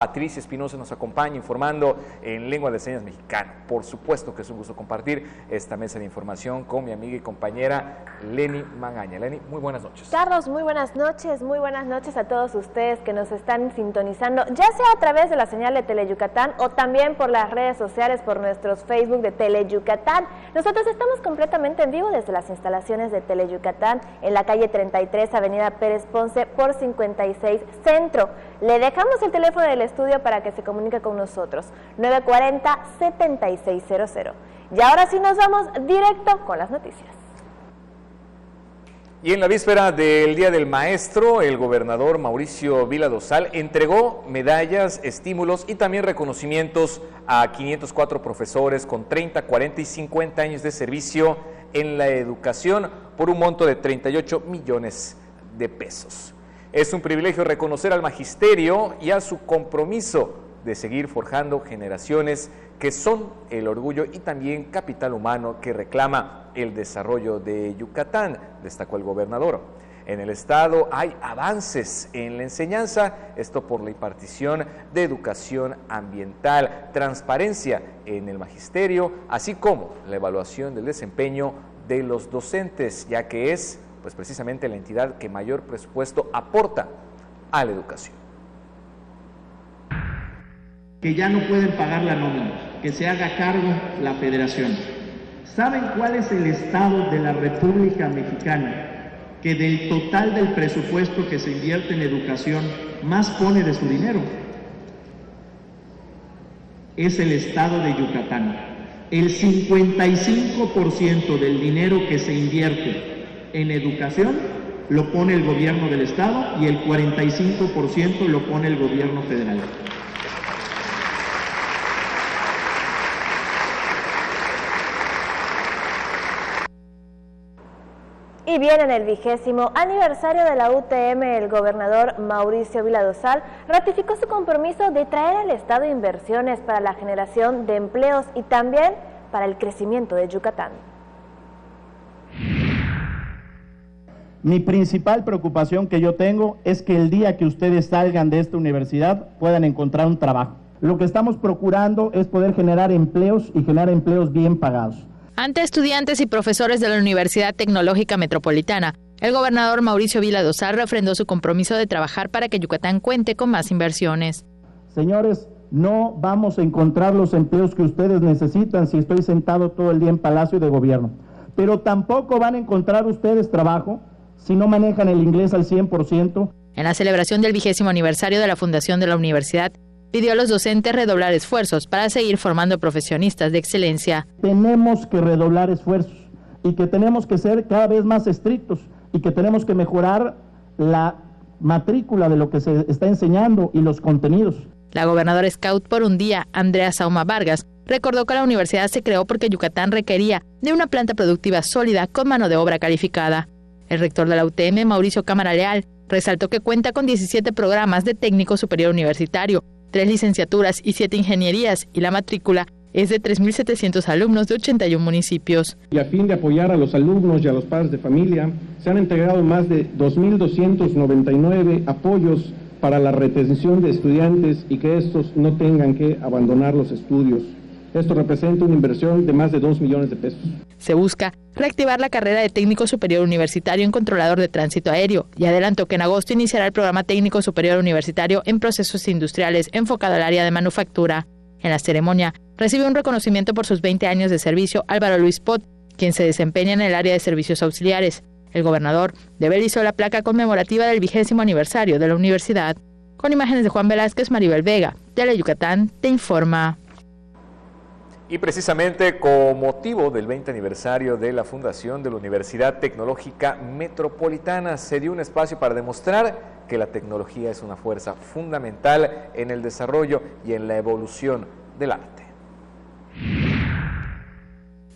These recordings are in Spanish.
Patricia Espinosa nos acompaña informando en lengua de señas mexicana. Por supuesto que es un gusto compartir esta mesa de información con mi amiga y compañera Leni Magaña. Leni, muy buenas noches. Carlos, muy buenas noches a todos ustedes que nos están sintonizando, ya sea a través de la señal de Teleyucatán o también por las redes sociales, por nuestros Facebook de Teleyucatán. Nosotros estamos completamente en vivo desde las instalaciones de Teleyucatán en la calle 33, avenida Pérez Ponce por 56 Centro. Le dejamos el teléfono del estudio para que se comunique con nosotros, 940-7600. Y ahora sí nos vamos directo con las noticias. Y en la víspera del Día del Maestro, el gobernador Mauricio Vila Dosal entregó medallas, estímulos y también reconocimientos a 504 profesores con 30, 40 y 50 años de servicio en la educación por un monto de 38 millones de pesos. Es un privilegio reconocer al magisterio y a su compromiso de seguir forjando generaciones que son el orgullo y también capital humano que reclama el desarrollo de Yucatán, destacó el gobernador. En el estado hay avances en la enseñanza, esto por la impartición de educación ambiental, transparencia en el magisterio, así como la evaluación del desempeño de los docentes, ya que es pues precisamente la entidad que mayor presupuesto aporta a la educación. Que ya no pueden pagar la nómina, que se haga cargo la federación. ¿Saben cuál es el estado de la República Mexicana que del total del presupuesto que se invierte en educación más pone de su dinero? Es el estado de Yucatán. El 55% del dinero que se invierte en educación lo pone el gobierno del estado y el 45% lo pone el gobierno federal. Y bien, en el 20º aniversario de la UTM, el gobernador Mauricio Vila Dosal ratificó su compromiso de traer al estado inversiones para la generación de empleos y también para el crecimiento de Yucatán. Mi principal preocupación que yo tengo es que el día que ustedes salgan de esta universidad puedan encontrar un trabajo. Lo que estamos procurando es poder generar empleos y generar empleos bien pagados. Ante estudiantes y profesores de la Universidad Tecnológica Metropolitana, el gobernador Mauricio Vila Dosal refrendó su compromiso de trabajar para que Yucatán cuente con más inversiones. Señores, no vamos a encontrar los empleos que ustedes necesitan si estoy sentado todo el día en Palacio de Gobierno, pero tampoco van a encontrar ustedes trabajo si no manejan el inglés al 100%. En la celebración del 20º aniversario de la fundación de la universidad, pidió a los docentes redoblar esfuerzos para seguir formando profesionistas de excelencia. Tenemos que redoblar esfuerzos y que tenemos que ser cada vez más estrictos y que tenemos que mejorar la matrícula de lo que se está enseñando y los contenidos. La gobernadora Scout por un día, Andrea Sauma Vargas, recordó que la universidad se creó porque Yucatán requería de una planta productiva sólida con mano de obra calificada. El rector de la UTM, Mauricio Cámara Leal, resaltó que cuenta con 17 programas de técnico superior universitario, 3 licenciaturas y 7 ingenierías, y la matrícula es de 3.700 alumnos de 81 municipios. Y a fin de apoyar a los alumnos y a los padres de familia, se han entregado más de 2.299 apoyos para la retención de estudiantes y que estos no tengan que abandonar los estudios. Esto representa una inversión de más de 2 millones de pesos. Se busca reactivar la carrera de técnico superior universitario en controlador de tránsito aéreo y adelantó que en agosto iniciará el programa técnico superior universitario en procesos industriales enfocado al área de manufactura. En la ceremonia recibió un reconocimiento por sus 20 años de servicio Álvaro Luis Pot, quien se desempeña en el área de servicios auxiliares. El gobernador develizó la placa conmemorativa del 20º aniversario de la universidad. Con imágenes de Juan Velázquez, Maribel Vega, Teleyucatán te informa. Y precisamente con motivo del 20 aniversario de la fundación de la Universidad Tecnológica Metropolitana, se dio un espacio para demostrar que la tecnología es una fuerza fundamental en el desarrollo y en la evolución del arte.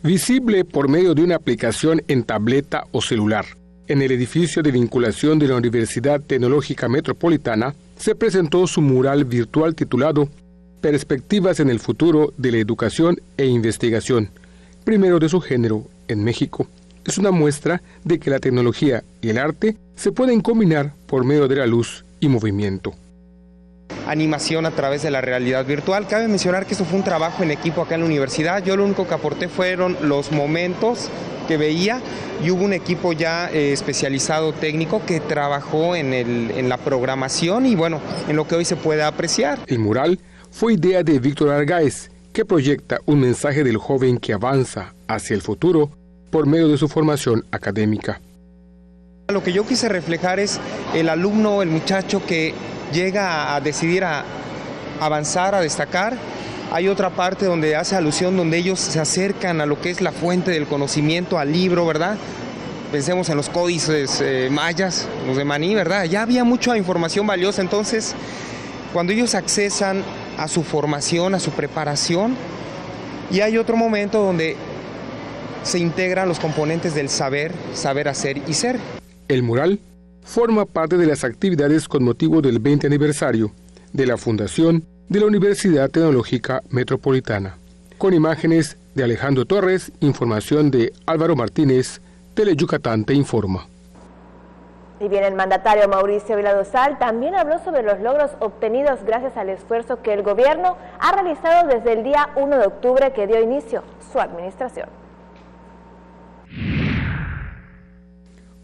Visible por medio de una aplicación en tableta o celular. En el edificio de vinculación de la Universidad Tecnológica Metropolitana se presentó su mural virtual titulado Perspectivas en el futuro de la educación e investigación, primero de su género en México. Es una muestra de que la tecnología y el arte se pueden combinar por medio de la luz y movimiento. animación a través de la realidad virtual. Cabe mencionar que eso fue un trabajo en equipo acá en la universidad. Yo lo único que aporté fueron los momentos que veía y hubo un equipo ya especializado técnico que trabajó en la programación y bueno, en lo que hoy se puede apreciar. El mural fue idea de Víctor Argáez, que proyecta un mensaje del joven que avanza hacia el futuro por medio de su formación académica. Lo que yo quise reflejar es el alumno, el muchacho que llega a decidir a avanzar, a destacar. Hay otra parte donde hace alusión, donde ellos se acercan a lo que es la fuente del conocimiento, al libro, ¿verdad? Pensemos en los códices mayas, los de Maní, ¿verdad? Ya había mucha información valiosa, entonces cuando ellos accesan a su formación, a su preparación, y hay otro momento donde se integran los componentes del saber, saber hacer y ser. El mural forma parte de las actividades con motivo del 20 aniversario de la fundación de la Universidad Tecnológica Metropolitana. Con imágenes de Alejandro Torres, información de Álvaro Martínez, Teleyucatán te informa. Y bien, el mandatario Mauricio Vila Dosal también habló sobre los logros obtenidos gracias al esfuerzo que el gobierno ha realizado desde el día 1 de octubre que dio inicio su administración.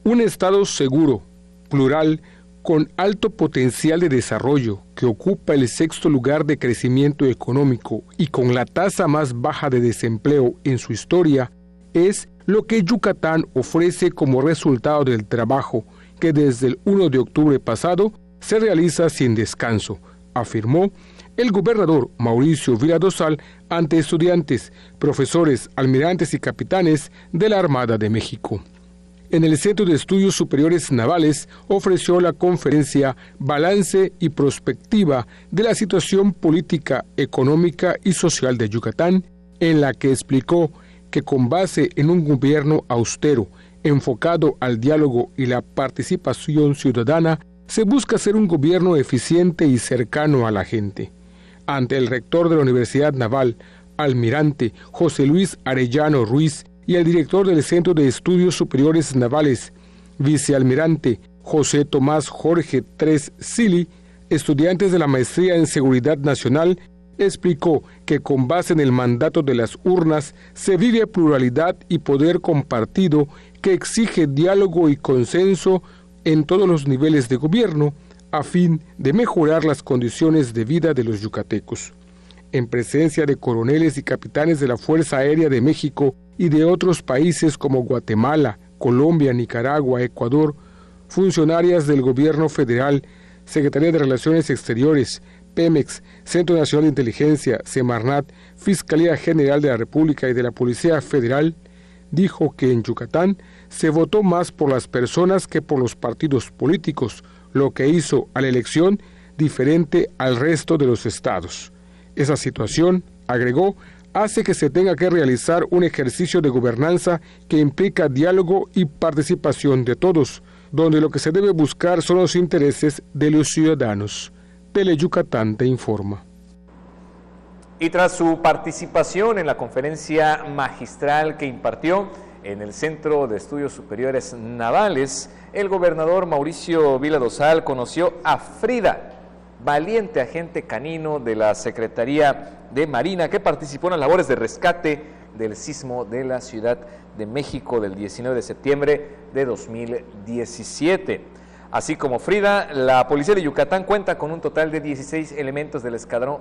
Un Estado seguro, plural, con alto potencial de desarrollo, que ocupa el 6º lugar de crecimiento económico y con la tasa más baja de desempleo en su historia, es lo que Yucatán ofrece como resultado del trabajo que desde el 1 de octubre pasado se realiza sin descanso, afirmó el gobernador Mauricio Vila Dosal ante estudiantes, profesores, almirantes y capitanes de la Armada de México. En el Centro de Estudios Superiores Navales ofreció la conferencia Balance y Prospectiva de la Situación Política, Económica y Social de Yucatán, en la que explicó que con base en un gobierno austero, enfocado al diálogo y la participación ciudadana, se busca ser un gobierno eficiente y cercano a la gente. Ante el rector de la Universidad Naval, almirante José Luis Arellano Ruiz, y el director del Centro de Estudios Superiores Navales, vicealmirante José Tomás Jorge Tres Sili, estudiantes de la Maestría en Seguridad Nacional, explicó que con base en el mandato de las urnas se vive pluralidad y poder compartido que exige diálogo y consenso en todos los niveles de gobierno a fin de mejorar las condiciones de vida de los yucatecos. En presencia de coroneles y capitanes de la Fuerza Aérea de México y de otros países como Guatemala, Colombia, Nicaragua, Ecuador, funcionarias del Gobierno Federal, Secretaría de Relaciones Exteriores, Pemex, Centro Nacional de Inteligencia, Semarnat, Fiscalía General de la República y de la Policía Federal, dijo que en Yucatán se votó más por las personas que por los partidos políticos, lo que hizo a la elección diferente al resto de los estados. Esa situación, agregó, hace que se tenga que realizar un ejercicio de gobernanza que implica diálogo y participación de todos, donde lo que se debe buscar son los intereses de los ciudadanos. Teleyucatán te informa. Y tras su participación en la conferencia magistral que impartió en el Centro de Estudios Superiores Navales, el gobernador Mauricio Vila Dosal conoció a Frida, valiente agente canino de la Secretaría de Marina que participó en las labores de rescate del sismo de la Ciudad de México del 19 de septiembre de 2017. Así como Frida, la Policía de Yucatán cuenta con un total de 16 elementos del Escuadrón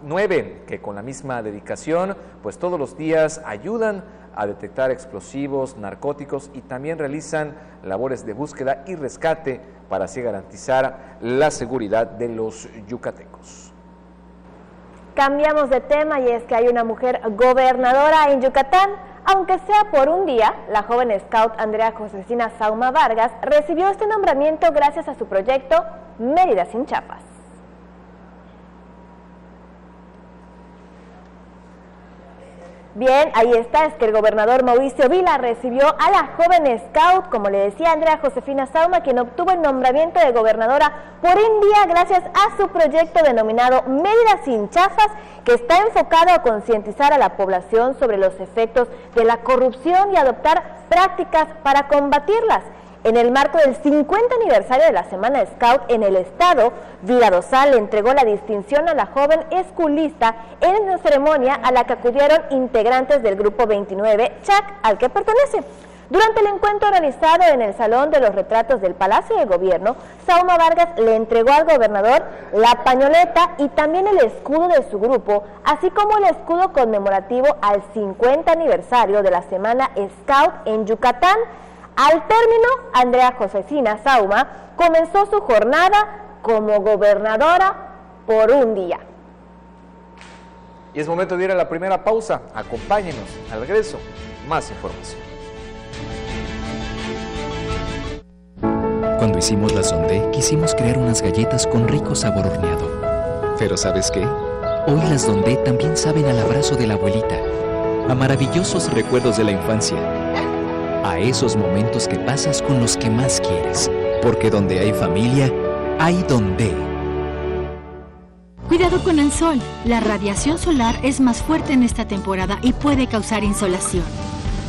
9 que con la misma dedicación, pues todos los días ayudan a detectar explosivos, narcóticos y también realizan labores de búsqueda y rescate para así garantizar la seguridad de los yucatecos. Cambiamos de tema y es que hay una mujer gobernadora en Yucatán. Aunque sea por un día, la joven scout Andrea Josefina Sauma Vargas recibió este nombramiento gracias a su proyecto Mérida sin Chapas. Bien, ahí está, es que el gobernador Mauricio Vila recibió a la joven scout, como le decía, Andrea Josefina Sauma, quien obtuvo el nombramiento de gobernadora por un día gracias a su proyecto denominado Mérida sin Chapas, que está enfocado a concientizar a la población sobre los efectos de la corrupción y adoptar prácticas para combatirlas. En el marco del 50 aniversario de la Semana Scout en el estado, Vila Dosal le entregó la distinción a la joven esculista en una ceremonia a la que acudieron integrantes del Grupo 29, CHAC, al que pertenece. Durante el encuentro realizado en el Salón de los Retratos del Palacio de Gobierno, Sauma Vargas le entregó al gobernador la pañoleta y también el escudo de su grupo, así como el escudo conmemorativo al 50 aniversario de la Semana Scout en Yucatán. Al término, Andrea Josefina Sauma comenzó su jornada como gobernadora por un día. Y es momento de ir a la primera pausa. Acompáñenos. Al regreso, más información. Cuando hicimos la Sondé, quisimos crear unas galletas con rico sabor horneado. Pero ¿sabes qué? Hoy las Sondé también saben al abrazo de la abuelita, a maravillosos recuerdos de la infancia, a esos momentos que pasas con los que más quieres. Porque donde hay familia, hay Dondé. Cuidado con el sol. La radiación solar es más fuerte en esta temporada y puede causar insolación.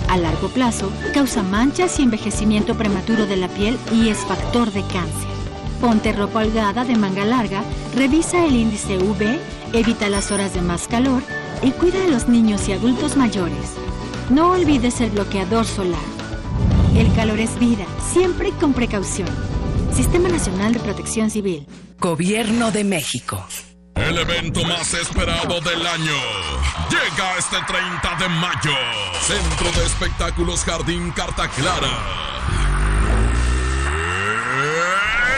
A largo plazo, causa manchas y envejecimiento prematuro de la piel y es factor de cáncer. Ponte ropa holgada de manga larga, revisa el índice UV, evita las horas de más calor y cuida a los niños y adultos mayores. No olvides el bloqueador solar. El calor es vida, siempre con precaución. Sistema Nacional de Protección Civil. Gobierno de México. El evento más esperado del año llega este 30 de mayo. Centro de Espectáculos Jardín Carta Clara.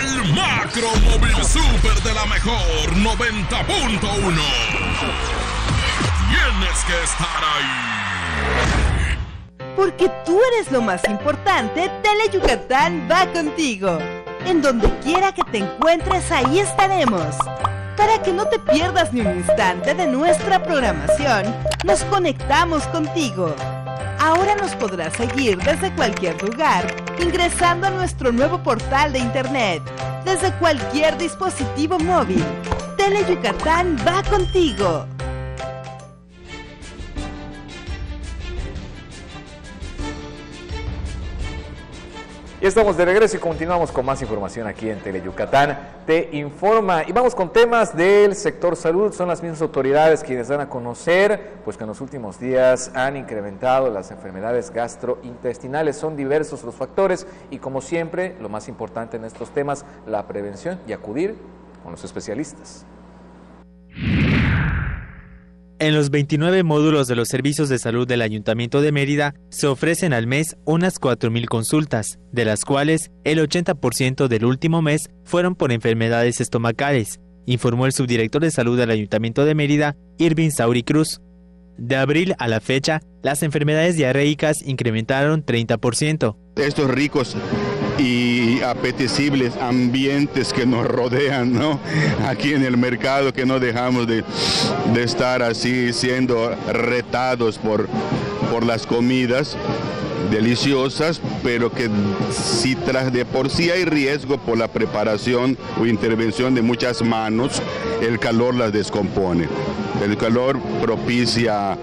El Macromóvil Super de la Mejor 90.1. Tienes que estar ahí. Porque tú eres lo más importante, Tele Yucatán va contigo. En donde quiera que te encuentres, ahí estaremos. Para que no te pierdas ni un instante de nuestra programación, nos conectamos contigo. Ahora nos podrás seguir desde cualquier lugar, ingresando a nuestro nuevo portal de internet, desde cualquier dispositivo móvil. Tele Yucatán va contigo. Ya estamos de regreso y continuamos con más información aquí en Teleyucatán Te Informa. Y vamos con temas del sector salud. Son las mismas autoridades quienes dan a conocer pues que en los últimos días han incrementado las enfermedades gastrointestinales. Son diversos los factores y, como siempre, lo más importante en estos temas, la prevención y acudir con los especialistas. En los 29 módulos de los servicios de salud del Ayuntamiento de Mérida se ofrecen al mes unas 4,000 consultas, de las cuales el 80% del último mes fueron por enfermedades estomacales, informó el subdirector de salud del Ayuntamiento de Mérida, Irving Sauri Cruz. De abril a la fecha, las enfermedades diarreicas incrementaron 30%. Estos ricos y apetecibles ambientes que nos rodean, ¿no? Aquí en el mercado, que no dejamos de estar así siendo retados por las comidas deliciosas, pero que si tras de por sí hay riesgo por la preparación o intervención de muchas manos, el calor las descompone. El calor propicia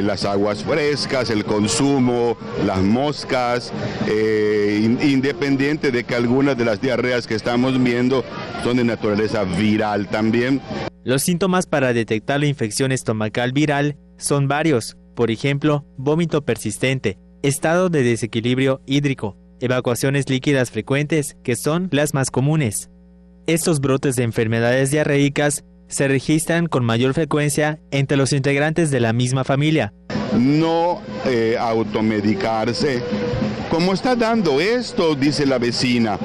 las aguas frescas, el consumo, las moscas, independiente de que algunas de las diarreas que estamos viendo son de naturaleza viral también. Los síntomas para detectar la infección estomacal viral son varios, por ejemplo, vómito persistente, estado de desequilibrio hídrico, evacuaciones líquidas frecuentes, que son las más comunes. Estos brotes de enfermedades diarreicas se registran con mayor frecuencia entre los integrantes de la misma familia. No automedicarse. Como está dando esto, dice la vecina,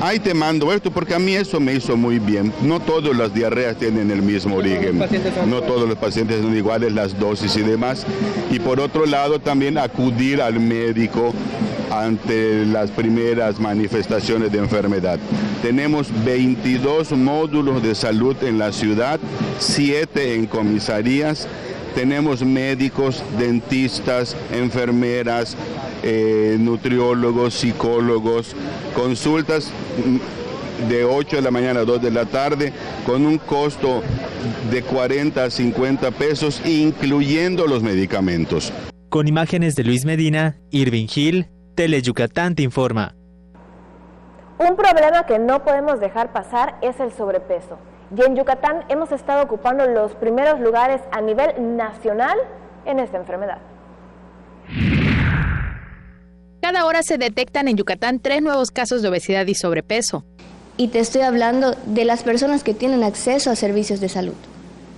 ay, te mando esto porque a mí eso me hizo muy bien. No todas las diarreas tienen el mismo origen. No todos los pacientes son iguales, las dosis y demás. Y por otro lado, también acudir al médico ante las primeras manifestaciones de enfermedad. Tenemos 22 módulos de salud en la ciudad, 7 en comisarías. Tenemos médicos, dentistas, enfermeras, nutriólogos, psicólogos, consultas de 8 de la mañana a 2 de la tarde con un costo de 40 a 50 pesos, incluyendo los medicamentos. Con imágenes de Luis Medina, Irving Gil, Teleyucatán Te Informa. Un problema que no podemos dejar pasar es el sobrepeso. Y en Yucatán hemos estado ocupando los primeros lugares a nivel nacional en esta enfermedad. Cada hora se detectan en Yucatán 3 nuevos casos de obesidad y sobrepeso. Y te estoy hablando de las personas que tienen acceso a servicios de salud.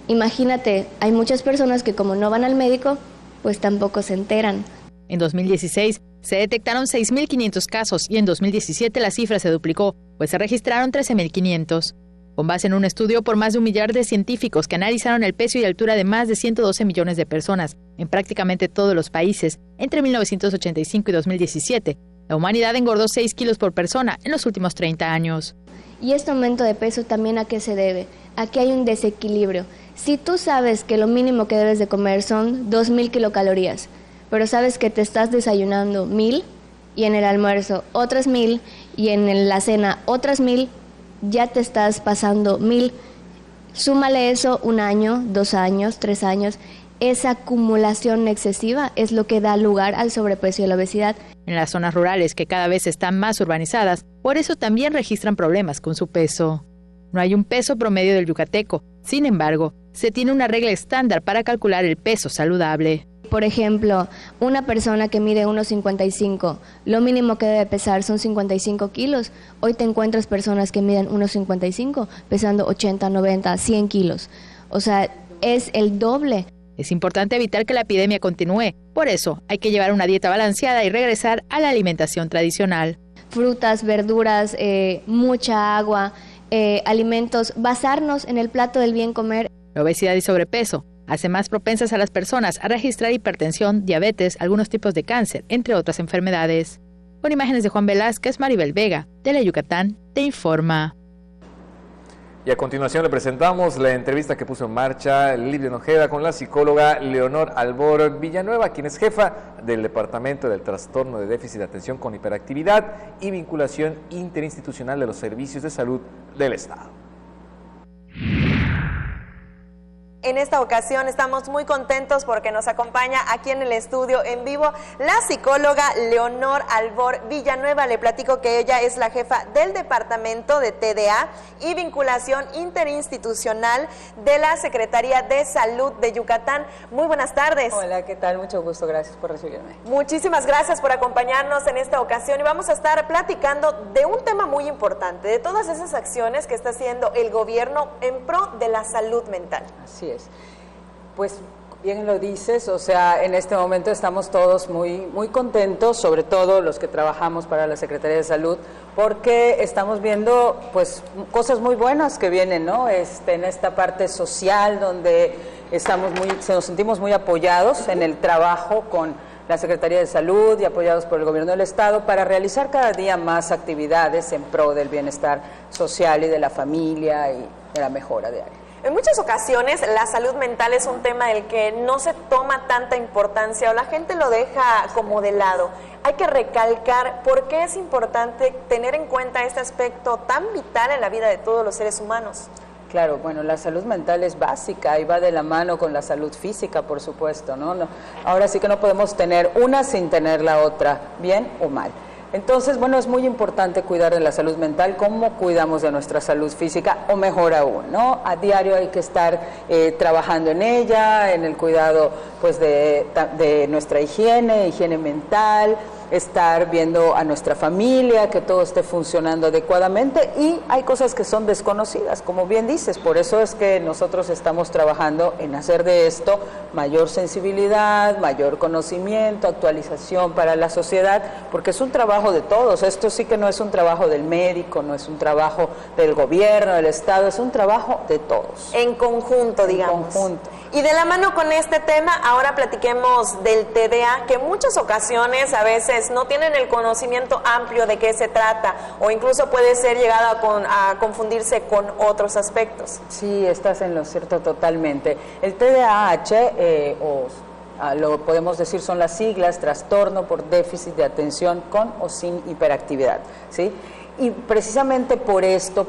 Imagínate, hay muchas personas que como no van al médico, pues tampoco se enteran. En 2016 se detectaron 6.500 casos y en 2017 la cifra se duplicó, pues se registraron 13.500. Con base en un estudio por más de 1 millar de científicos que analizaron el peso y altura de más de 112 millones de personas en prácticamente todos los países entre 1985 y 2017, la humanidad engordó 6 kilos por persona en los últimos 30 años. Y este aumento de peso también ¿a qué se debe? A que hay un desequilibrio. Si tú sabes que lo mínimo que debes de comer son 2.000 kilocalorías, pero sabes que te estás desayunando 1.000 y en el almuerzo otras 1.000 y en la cena otras 1.000, ya te estás pasando 1.000. Súmale eso 1 año, 2 años, 3 años. Esa acumulación excesiva es lo que da lugar al sobrepeso y a la obesidad. En las zonas rurales, que cada vez están más urbanizadas, por eso también registran problemas con su peso. No hay un peso promedio del yucateco. Sin embargo, se tiene una regla estándar para calcular el peso saludable. Por ejemplo, una persona que mide 1,55, lo mínimo que debe pesar son 55 kilos. Hoy te encuentras personas que miden 1,55, pesando 80, 90, 100 kilos. O sea, es el doble. Es importante evitar que la epidemia continúe. Por eso, hay que llevar una dieta balanceada y regresar a la alimentación tradicional. Frutas, verduras, mucha agua, alimentos, basarnos en el plato del bien comer. La obesidad y sobrepeso hace más propensas a las personas a registrar hipertensión, diabetes, algunos tipos de cáncer, entre otras enfermedades. Con imágenes de Juan Velázquez, Maribel Vega, Tele Yucatán, te informa. Y a continuación le presentamos la entrevista que puso en marcha Livia Ojeda con la psicóloga Leonor Albor Villanueva, quien es jefa del Departamento del Trastorno de Déficit de Atención con Hiperactividad y Vinculación Interinstitucional de los Servicios de Salud del Estado. En esta ocasión estamos muy contentos porque nos acompaña aquí en el estudio en vivo la psicóloga Leonor Albor Villanueva. Le platico que ella es la jefa del Departamento de TDA y Vinculación Interinstitucional de la Secretaría de Salud de Yucatán. Muy buenas tardes. Hola, ¿qué tal? Mucho gusto, gracias por recibirme. Muchísimas gracias por acompañarnos en esta ocasión y vamos a estar platicando de un tema muy importante, de todas esas acciones que está haciendo el gobierno en pro de la salud mental. Así es. Pues bien lo dices, o sea, en este momento estamos todos muy contentos, sobre todo los que trabajamos para la Secretaría de Salud, porque estamos viendo pues cosas muy buenas que vienen, ¿no? En esta parte social donde nos sentimos muy apoyados en el trabajo con la Secretaría de Salud y apoyados por el Gobierno del Estado para realizar cada día más actividades en pro del bienestar social y de la familia y de la mejora diaria. En muchas ocasiones la salud mental es un tema del que no se toma tanta importancia o la gente lo deja como de lado. Hay que recalcar por qué es importante tener en cuenta este aspecto tan vital en la vida de todos los seres humanos. Claro, bueno, la salud mental es básica y va de la mano con la salud física, por supuesto, ¿no? Ahora sí que no podemos tener una sin tener la otra, bien o mal. Entonces, bueno, es muy importante cuidar de la salud mental, como cuidamos de nuestra salud física, o mejor aún, ¿no? A diario hay que estar trabajando en ella, en el cuidado pues de nuestra higiene mental, estar viendo a nuestra familia, que todo esté funcionando adecuadamente, y hay cosas que son desconocidas, como bien dices, por eso es que nosotros estamos trabajando en hacer de esto mayor sensibilidad, mayor conocimiento, actualización para la sociedad, porque es un trabajo de todos. Esto sí que no es un trabajo del médico, no es un trabajo del gobierno, del Estado, es un trabajo de todos. En conjunto, digamos. En conjunto. Y de la mano con este tema, ahora platiquemos del TDA, que en muchas ocasiones a veces no tienen el conocimiento amplio de qué se trata, o incluso puede ser llegado a confundirse con otros aspectos. Sí, estás en lo cierto totalmente. El TDAH, lo podemos decir, son las siglas, trastorno por déficit de atención con o sin hiperactividad, ¿sí? Y precisamente por esto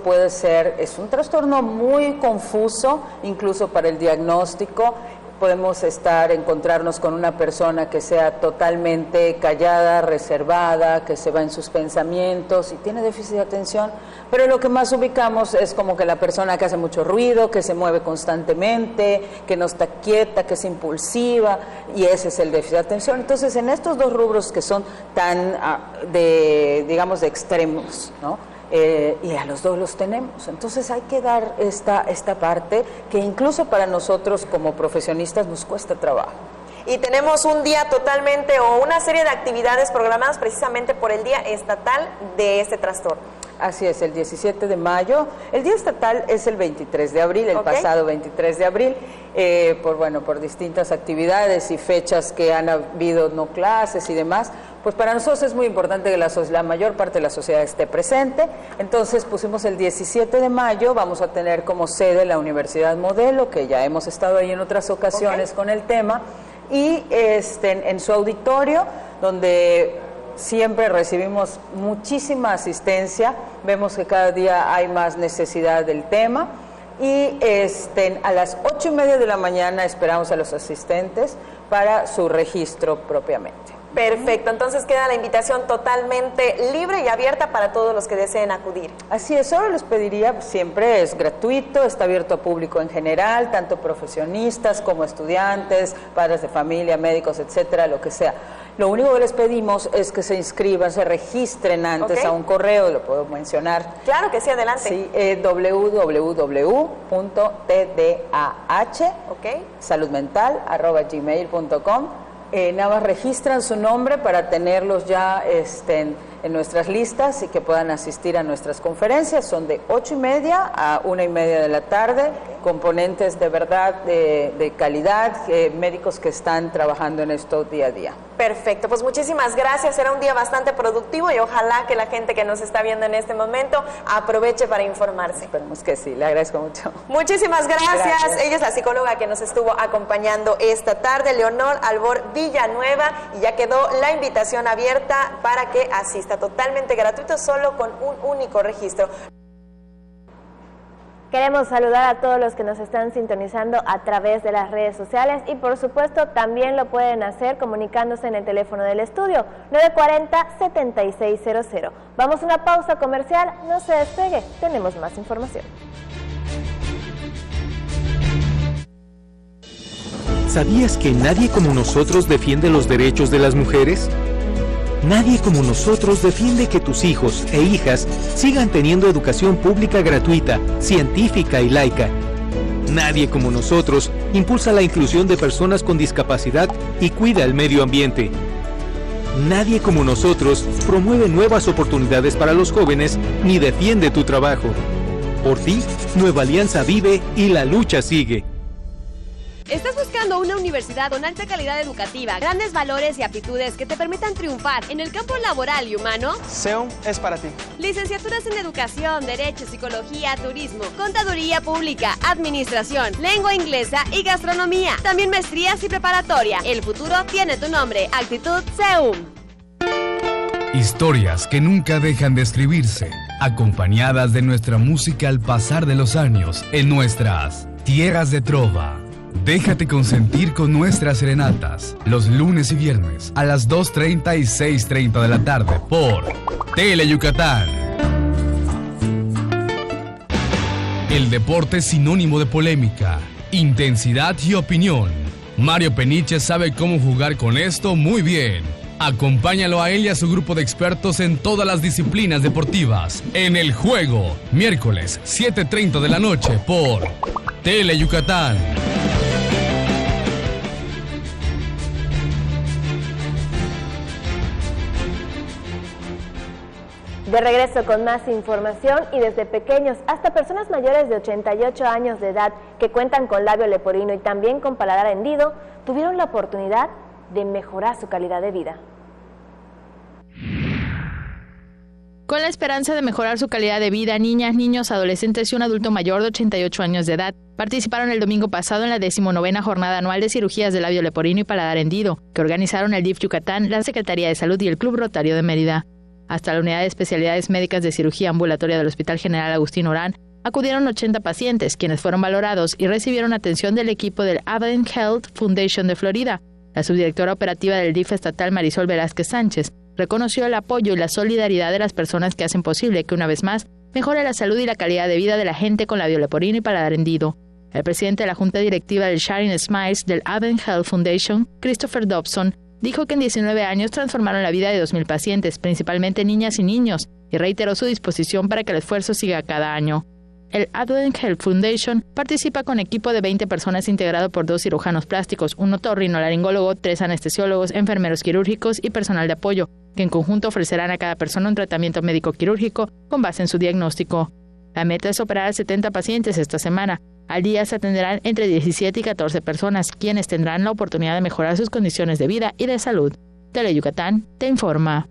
es un trastorno muy confuso, incluso para el diagnóstico, podemos encontrarnos con una persona que sea totalmente callada, reservada, que se va en sus pensamientos y tiene déficit de atención, pero lo que más ubicamos es como que la persona que hace mucho ruido, que se mueve constantemente, que no está quieta, que es impulsiva, y ese es el déficit de atención. Entonces, en estos dos rubros que son tan, digamos, de extremos, ¿no? Y a los dos los tenemos, entonces hay que dar esta parte que incluso para nosotros como profesionistas nos cuesta trabajo. Y tenemos un día totalmente o una serie de actividades programadas precisamente por el Día Estatal de este trastorno. Así es, el 17 de mayo, el Día Estatal es el 23 de abril, el pasado 23 de abril, por distintas actividades y fechas que han habido no clases y demás, pues para nosotros es muy importante que la mayor parte de la sociedad esté presente. Entonces pusimos el 17 de mayo, vamos a tener como sede la Universidad Modelo, que ya hemos estado ahí en otras ocasiones con el tema, y en su auditorio, donde siempre recibimos muchísima asistencia, vemos que cada día hay más necesidad del tema, y a las 8:30 de la mañana esperamos a los asistentes para su registro propiamente. Perfecto, entonces queda la invitación totalmente libre y abierta para todos los que deseen acudir. Así es, solo les pediría, siempre es gratuito, está abierto a público en general, tanto profesionistas como estudiantes, padres de familia, médicos, etcétera, lo que sea. Lo único que les pedimos es que se inscriban, se registren antes a un correo, lo puedo mencionar. Claro que sí, adelante. Sí, www.tdah saludmental@gmail.com. Nada más registran su nombre para tenerlos ya en nuestras listas y que puedan asistir a nuestras conferencias. Son de 8:30 a 1:30 de la tarde, componentes de verdad de calidad, médicos que están trabajando en esto día a día. Perfecto, pues muchísimas gracias, será un día bastante productivo y ojalá que la gente que nos está viendo en este momento aproveche para informarse. Esperemos que sí, le agradezco mucho. Muchísimas gracias. Ella es la psicóloga que nos estuvo acompañando esta tarde, Leonor Albor Villanueva, y ya quedó la invitación abierta para que asista, totalmente gratuito, solo con un único registro. Queremos saludar a todos los que nos están sintonizando a través de las redes sociales y por supuesto también lo pueden hacer comunicándose en el teléfono del estudio 940-7600. Vamos a una pausa comercial, no se despegue, tenemos más información. ¿Sabías que nadie como nosotros defiende los derechos de las mujeres? Nadie como nosotros defiende que tus hijos e hijas sigan teniendo educación pública gratuita, científica y laica. Nadie como nosotros impulsa la inclusión de personas con discapacidad y cuida el medio ambiente. Nadie como nosotros promueve nuevas oportunidades para los jóvenes ni defiende tu trabajo. Por ti, Nueva Alianza vive y la lucha sigue. ¿Estás buscando una universidad con alta calidad educativa, grandes valores y aptitudes que te permitan triunfar en el campo laboral y humano? SEUM es para ti. Licenciaturas en Educación, Derecho, Psicología, Turismo, Contaduría Pública, Administración, Lengua Inglesa y Gastronomía. También maestrías y preparatoria. El futuro tiene tu nombre. Actitud SEUM. Historias que nunca dejan de escribirse, acompañadas de nuestra música al pasar de los años en nuestras tierras de trova. Déjate consentir con nuestras serenatas, los lunes y viernes a las 2:30 y 6:30 de la tarde por Tele Yucatán. El deporte es sinónimo de polémica, intensidad y opinión. Mario Peniche sabe cómo jugar con esto muy bien. Acompáñalo a él y a su grupo de expertos en todas las disciplinas deportivas. En El Juego, miércoles 7:30 de la noche por Tele Yucatán. De regreso con más información y desde pequeños hasta personas mayores de 88 años de edad que cuentan con labio leporino y también con paladar hendido, tuvieron la oportunidad de mejorar su calidad de vida. Con la esperanza de mejorar su calidad de vida, niñas, niños, adolescentes y un adulto mayor de 88 años de edad participaron el domingo pasado en la 19ª Jornada Anual de Cirugías de Labio Leporino y Paladar Hendido, que organizaron el DIF Yucatán, la Secretaría de Salud y el Club Rotario de Mérida. Hasta la Unidad de Especialidades Médicas de Cirugía Ambulatoria del Hospital General Agustín Orán acudieron 80 pacientes, quienes fueron valorados y recibieron atención del equipo del Advent Health Foundation de Florida. La subdirectora operativa del DIF estatal, Marisol Velázquez Sánchez, reconoció el apoyo y la solidaridad de las personas que hacen posible que, una vez más, mejore la salud y la calidad de vida de la gente con labio leporino y paladar hendido. El presidente de la Junta Directiva del Shining Smiles del Advent Health Foundation, Christopher Dobson, dijo que en 19 años transformaron la vida de 2,000 pacientes, principalmente niñas y niños, y reiteró su disposición para que el esfuerzo siga cada año. El Advent Health Foundation participa con equipo de 20 personas integrado por 2 cirujanos plásticos, un otorrinolaringólogo, 3 anestesiólogos, enfermeros quirúrgicos y personal de apoyo, que en conjunto ofrecerán a cada persona un tratamiento médico quirúrgico con base en su diagnóstico. La meta es operar a 70 pacientes esta semana. Al día se atenderán entre 17 y 14 personas, quienes tendrán la oportunidad de mejorar sus condiciones de vida y de salud. Teleyucatán te informa.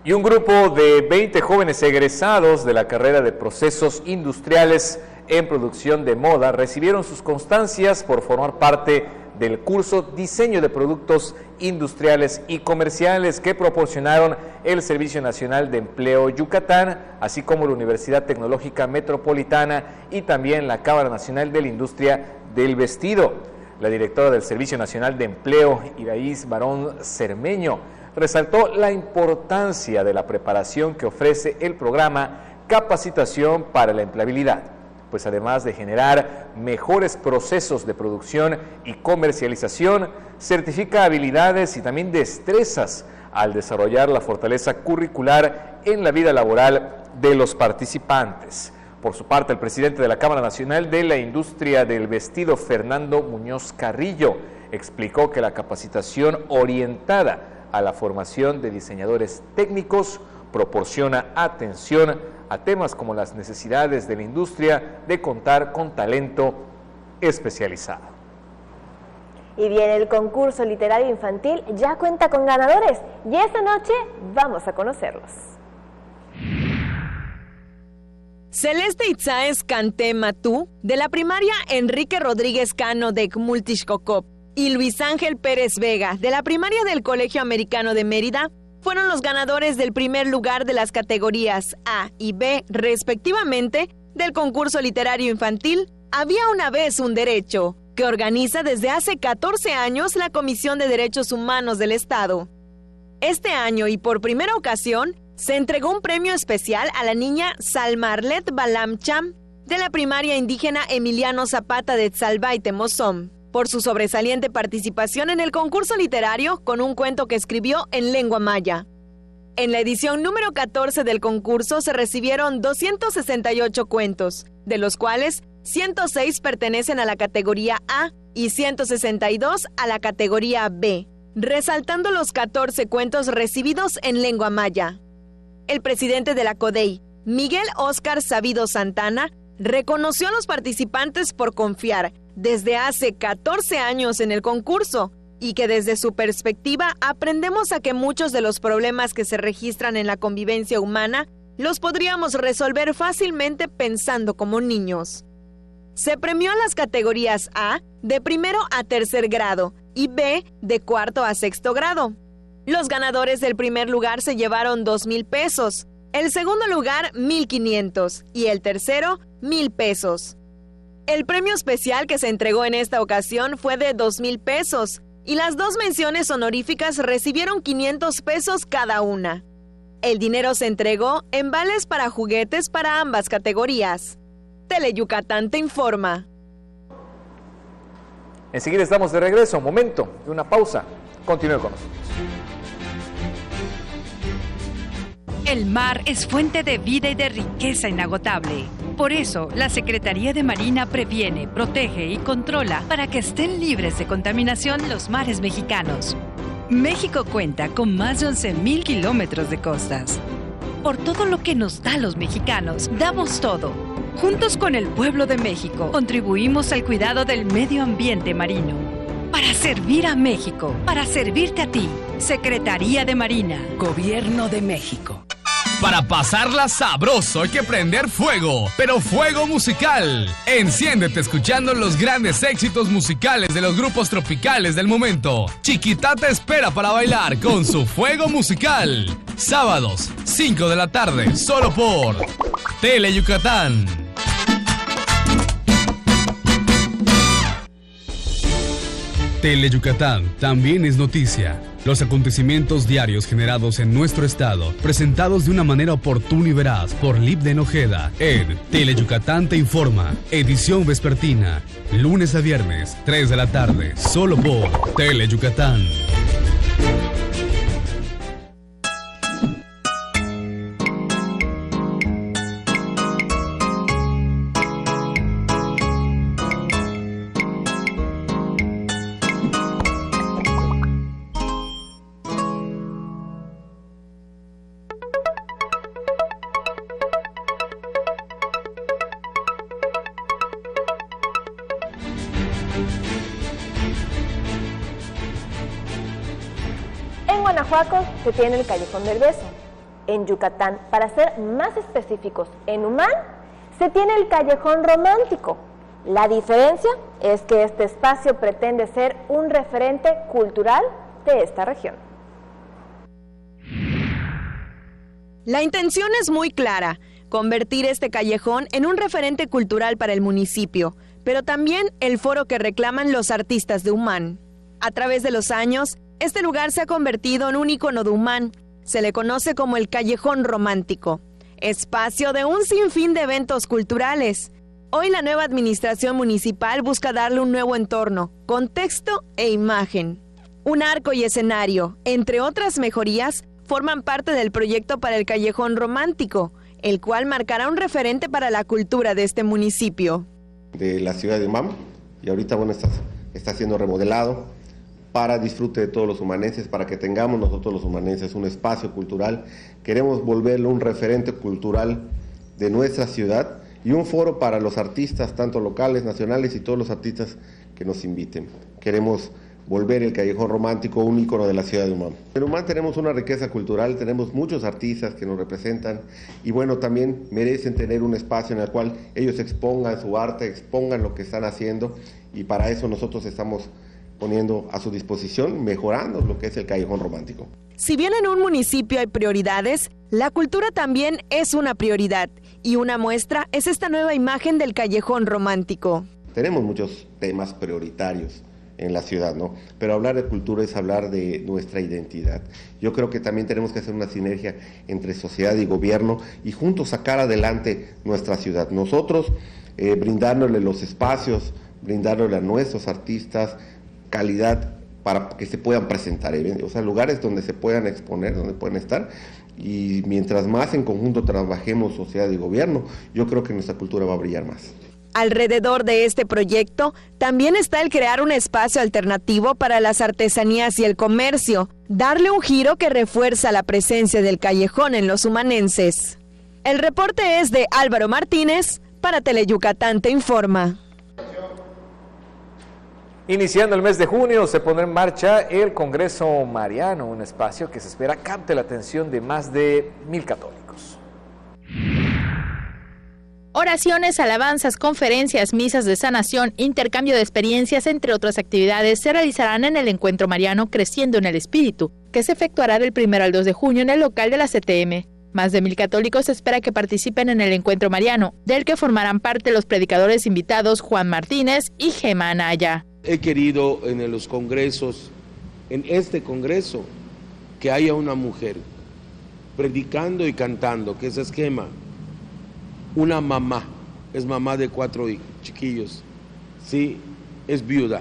Y un grupo de 20 jóvenes egresados de la carrera de Procesos Industriales en Producción de Moda recibieron sus constancias por formar parte del curso Diseño de Productos Industriales y Comerciales que proporcionaron el Servicio Nacional de Empleo Yucatán, así como la Universidad Tecnológica Metropolitana y también la Cámara Nacional de la Industria del Vestido. La directora del Servicio Nacional de Empleo, Iraíz Barón Cermeño, resaltó la importancia de la preparación que ofrece el programa Capacitación para la Empleabilidad, pues además de generar mejores procesos de producción y comercialización, certifica habilidades y también destrezas al desarrollar la fortaleza curricular en la vida laboral de los participantes. Por su parte, el presidente de la Cámara Nacional de la Industria del Vestido, Fernando Muñoz Carrillo, explicó que la capacitación orientada a la formación de diseñadores técnicos proporciona atención a temas como las necesidades de la industria de contar con talento especializado. Y bien, el concurso literario infantil ya cuenta con ganadores y esta noche vamos a conocerlos. Celeste Itzáez Cantema Tú, de la primaria Enrique Rodríguez Cano de Xmultixcocop, y Luis Ángel Pérez Vega, de la primaria del Colegio Americano de Mérida, fueron los ganadores del primer lugar de las categorías A y B, respectivamente, del concurso literario infantil Había una vez un derecho, que organiza desde hace 14 años la Comisión de Derechos Humanos del Estado. Este año, y por primera ocasión, se entregó un premio especial a la niña Salmarlet Balam Cham, de la primaria indígena Emiliano Zapata de Tzalbay, Temozón, por su sobresaliente participación en el concurso literario con un cuento que escribió en lengua maya. En la edición número 14 del concurso se recibieron 268 cuentos, de los cuales 106 pertenecen a la categoría A y 162 a la categoría B, resaltando los 14 cuentos recibidos en lengua maya. El presidente de la CODEI, Miguel Óscar Sabido Santana, reconoció a los participantes por confiar desde hace 14 años en el concurso y que desde su perspectiva aprendemos a que muchos de los problemas que se registran en la convivencia humana los podríamos resolver fácilmente pensando como niños. Se premió a las categorías A de primero a tercer grado y B de cuarto a sexto grado. Los ganadores del primer lugar se llevaron 2,000 pesos, el segundo lugar 1,500 y el tercero 1,000 pesos. El premio especial que se entregó en esta ocasión fue de 2,000 pesos y las dos menciones honoríficas recibieron 500 pesos cada una. El dinero se entregó en vales para juguetes para ambas categorías. Teleyucatán te informa. Enseguida estamos de regreso, momento de una pausa. Continúe con nosotros. El mar es fuente de vida y de riqueza inagotable. Por eso, la Secretaría de Marina previene, protege y controla para que estén libres de contaminación los mares mexicanos. México cuenta con más de 11,000 kilómetros de costas. Por todo lo que nos da a los mexicanos, damos todo. Juntos con el pueblo de México, contribuimos al cuidado del medio ambiente marino. Para servir a México, para servirte a ti, Secretaría de Marina. Gobierno de México. Para pasarla sabroso hay que prender fuego, pero fuego musical. Enciéndete escuchando los grandes éxitos musicales de los grupos tropicales del momento. Chiquitá te espera para bailar con su fuego musical. Sábados, 5 de la tarde, solo por Tele Yucatán. Tele Yucatán también es noticia. Los acontecimientos diarios generados en nuestro estado, presentados de una manera oportuna y veraz por Libden Ojeda en Tele Yucatán te informa, edición vespertina, lunes a viernes, 3 de la tarde, solo por Tele Yucatán. En Guanajuato se tiene el Callejón del Beso. En Yucatán, para ser más específicos, en Humán, se tiene el Callejón Romántico. La diferencia es que este espacio pretende ser un referente cultural de esta región. La intención es muy clara, convertir este callejón en un referente cultural para el municipio, pero también el foro que reclaman los artistas de Humán. A través de los años, este lugar se ha convertido en un ícono de Humán. Se le conoce como el Callejón Romántico, espacio de un sinfín de eventos culturales. Hoy la nueva administración municipal busca darle un nuevo entorno, contexto e imagen. Un arco y escenario, entre otras mejorías, forman parte del proyecto para el Callejón Romántico, el cual marcará un referente para la cultura de este municipio. De la ciudad de Humán, y ahorita está siendo remodelado para disfrute de todos los humanenses, para que tengamos nosotros los humanenses un espacio cultural. Queremos volverlo un referente cultural de nuestra ciudad y un foro para los artistas, tanto locales, nacionales y todos los artistas que nos inviten. Queremos volver el Callejón Romántico un ícono de la ciudad de Humán. En Humán tenemos una riqueza cultural, tenemos muchos artistas que nos representan y bueno, también merecen tener un espacio en el cual ellos expongan su arte, expongan lo que están haciendo y para eso nosotros estamos poniendo a su disposición, mejorando lo que es el Callejón Romántico. Si bien en un municipio hay prioridades, la cultura también es una prioridad y una muestra es esta nueva imagen del Callejón Romántico. Tenemos muchos temas prioritarios en la ciudad, ¿no? Pero hablar de cultura es hablar de nuestra identidad. Yo creo que también tenemos que hacer una sinergia entre sociedad y gobierno y juntos sacar adelante nuestra ciudad. Nosotros brindándole los espacios, brindándole a nuestros artistas calidad para que se puedan presentar, o sea, lugares donde se puedan exponer, donde pueden estar, y mientras más en conjunto trabajemos sociedad y gobierno, yo creo que nuestra cultura va a brillar más. Alrededor de este proyecto también está el crear un espacio alternativo para las artesanías y el comercio, darle un giro que refuerza la presencia del callejón en los humanenses. El reporte es de Álvaro Martínez para Teleyucatán Te Informa. Iniciando el mes de junio se pondrá en marcha el Congreso Mariano, un espacio que se espera capte la atención de más de 1,000 católicos. Oraciones, alabanzas, conferencias, misas de sanación, intercambio de experiencias, entre otras actividades, se realizarán en el Encuentro Mariano Creciendo en el Espíritu, que se efectuará del 1 al 2 de junio en el local de la CTM. Más de 1,000 católicos se espera que participen en el Encuentro Mariano, del que formarán parte los predicadores invitados Juan Martínez y Gema Anaya. He querido en los congresos, en este congreso, que haya una mujer predicando y cantando, que esa es Gema, una mamá, es mamá de 4 chiquillos, sí, es viuda.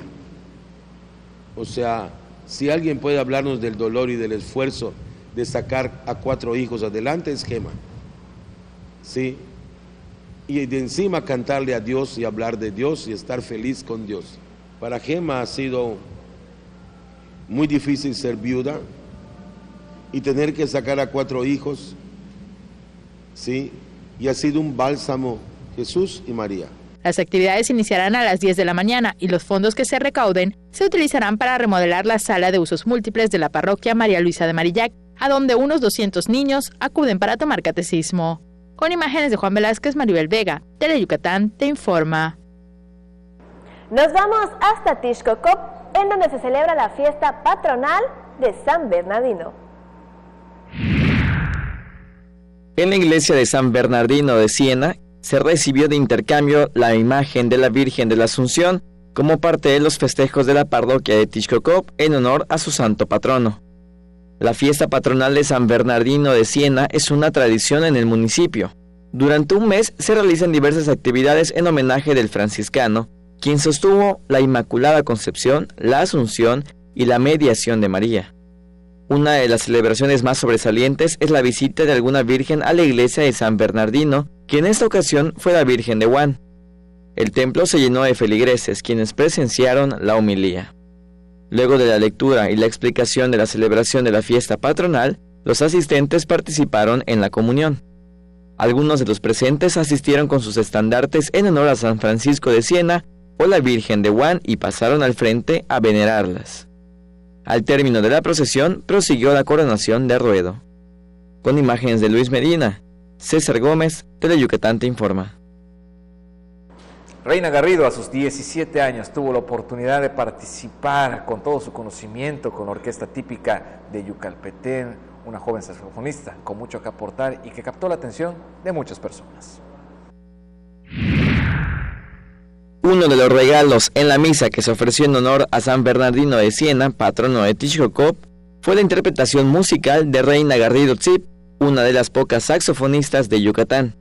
O sea, si alguien puede hablarnos del dolor y del esfuerzo de sacar a 4 hijos adelante, es Gema, sí, y de encima cantarle a Dios y hablar de Dios y estar feliz con Dios. Para Gema ha sido muy difícil ser viuda y tener que sacar a 4 hijos, ¿sí? Y ha sido un bálsamo Jesús y María. Las actividades iniciarán a las 10 de la mañana y los fondos que se recauden se utilizarán para remodelar la sala de usos múltiples de la parroquia María Luisa de Marillac, a donde unos 200 niños acuden para tomar catecismo. Con imágenes de Juan Velázquez, Maribel Vega, Teleyucatán te informa. Nos vamos hasta Tixcocop, en donde se celebra la fiesta patronal de San Bernardino. En la iglesia de San Bernardino de Siena se recibió de intercambio la imagen de la Virgen de la Asunción como parte de los festejos de la parroquia de Tixcocop en honor a su santo patrono. La fiesta patronal de San Bernardino de Siena es una tradición en el municipio. Durante un mes se realizan diversas actividades en homenaje del franciscano, quien sostuvo la Inmaculada Concepción, la Asunción y la mediación de María. Una de las celebraciones más sobresalientes es la visita de alguna virgen a la iglesia de San Bernardino, que en esta ocasión fue la Virgen de Juan. El templo se llenó de feligreses, quienes presenciaron la homilía. Luego de la lectura y la explicación de la celebración de la fiesta patronal, los asistentes participaron en la comunión. Algunos de los presentes asistieron con sus estandartes en honor a San Francisco de Siena o la Virgen de Juan y pasaron al frente a venerarlas. Al término de la procesión, prosiguió la coronación de ruedo. Con imágenes de Luis Medina, César Gómez, Teleyucatán te informa. Reina Garrido, a sus 17 años, tuvo la oportunidad de participar con todo su conocimiento con la orquesta típica de Yucalpetén, una joven saxofonista con mucho que aportar y que captó la atención de muchas personas. Uno de los regalos en la misa que se ofreció en honor a San Bernardino de Siena, patrono de Tixcocop, fue la interpretación musical de Reina Garrido Tzip, una de las pocas saxofonistas de Yucatán.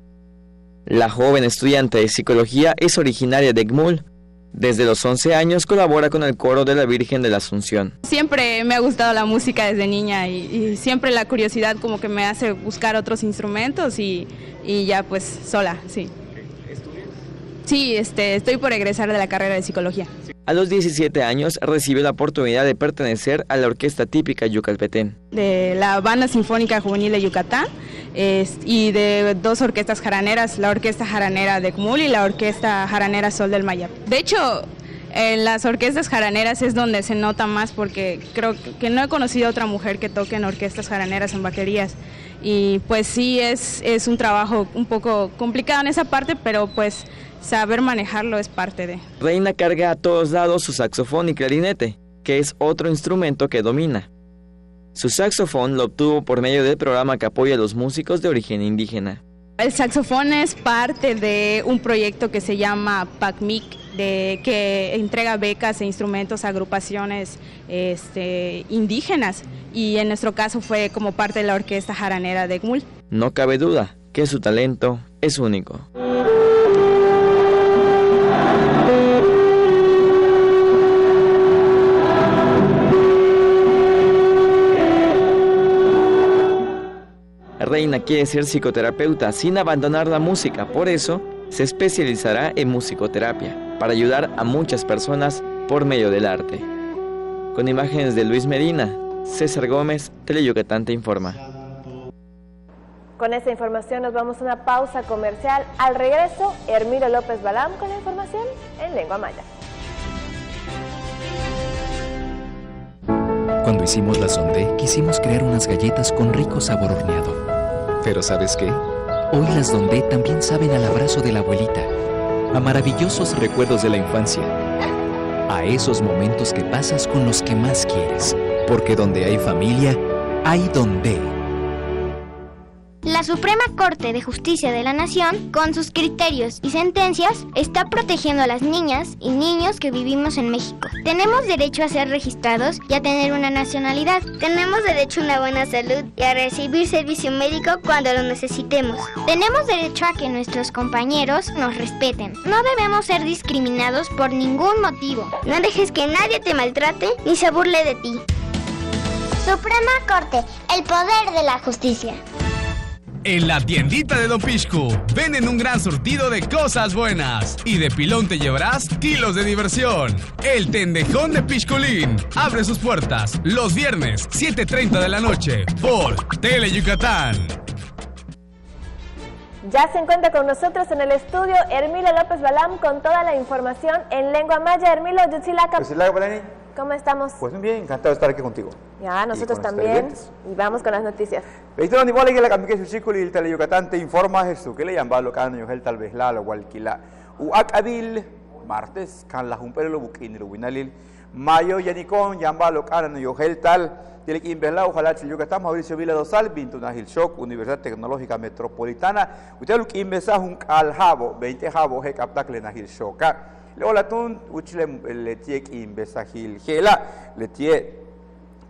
La joven estudiante de psicología es originaria de Gmul. Desde los 11 años colabora con el coro de la Virgen de la Asunción. Siempre me ha gustado la música desde niña y siempre la curiosidad como que me hace buscar otros instrumentos y ya pues sola, sí. Sí, estoy por egresar de la carrera de psicología. A los 17 años recibió la oportunidad de pertenecer a la orquesta típica Yucalpetén. De la Banda Sinfónica Juvenil de Yucatán y de dos orquestas jaraneras, la Orquesta Jaranera de Gmul y la Orquesta Jaranera Sol del Mayab. De hecho, en las orquestas jaraneras es donde se nota más porque creo que no he conocido otra mujer que toque en orquestas jaraneras en vaquerías. Y pues sí, es un trabajo un poco complicado en esa parte, pero pues saber manejarlo es parte de. Reina carga a todos lados su saxofón y clarinete, que es otro instrumento que domina. Su saxofón lo obtuvo por medio del programa que apoya a los músicos de origen indígena. El saxofón es parte de un proyecto que se llama PACMIC, que entrega becas e instrumentos a agrupaciones indígenas, y en nuestro caso fue como parte de la Orquesta Jaranera de Gmul. No cabe duda que su talento es único. Reina quiere ser psicoterapeuta sin abandonar la música, por eso se especializará en musicoterapia, para ayudar a muchas personas por medio del arte. Con imágenes de Luis Medina, César Gómez, Teleyucatán te informa. Con esta información nos vamos a una pausa comercial. Al regreso, Hermilo López Balam con la información en lengua maya. Cuando hicimos la Sondé, quisimos crear unas galletas con rico sabor horneado. Pero ¿sabes qué? Hoy las Dondé también saben al abrazo de la abuelita, a maravillosos recuerdos de la infancia, a esos momentos que pasas con los que más quieres, porque donde hay familia, hay Dondé. La Suprema Corte de Justicia de la Nación, con sus criterios y sentencias, está protegiendo a las niñas y niños que vivimos en México. Tenemos derecho a ser registrados y a tener una nacionalidad. Tenemos derecho a una buena salud y a recibir servicio médico cuando lo necesitemos. Tenemos derecho a que nuestros compañeros nos respeten. No debemos ser discriminados por ningún motivo. No dejes que nadie te maltrate ni se burle de ti. Suprema Corte, el poder de la justicia. En la tiendita de Don Pixcu venden un gran surtido de cosas buenas y de pilón te llevarás kilos de diversión. El Tendejón de Pixculín abre sus puertas los viernes 7:30 de la noche por Teleyucatán. Ya se encuentra con nosotros en el estudio Hermilo López Balam con toda la información en lengua maya. Hermilo, Yutzilaca. ¿Cómo estamos? Pues muy bien, encantado de estar aquí contigo. Ya, nosotros también. Y vamos con las noticias. Veitón igual que la cambique su chico y el Teleyucatán te informa Jesús que le llama lo cano yo el tal vez la lo cualquiera. Abil martes kan la jumpere lo bukin lo winalil mayo yanicón llama lo cano yo el tal tiene que inverla ojalá el Yucatán Mauricio Vila Sal Bintu Nahil Shock Universidad Tecnológica Metropolitana usted lo que inversa un al jabo 20 jabo he capta que Nahil Shock. Luego la tun uchle le tie que inversa gela le tie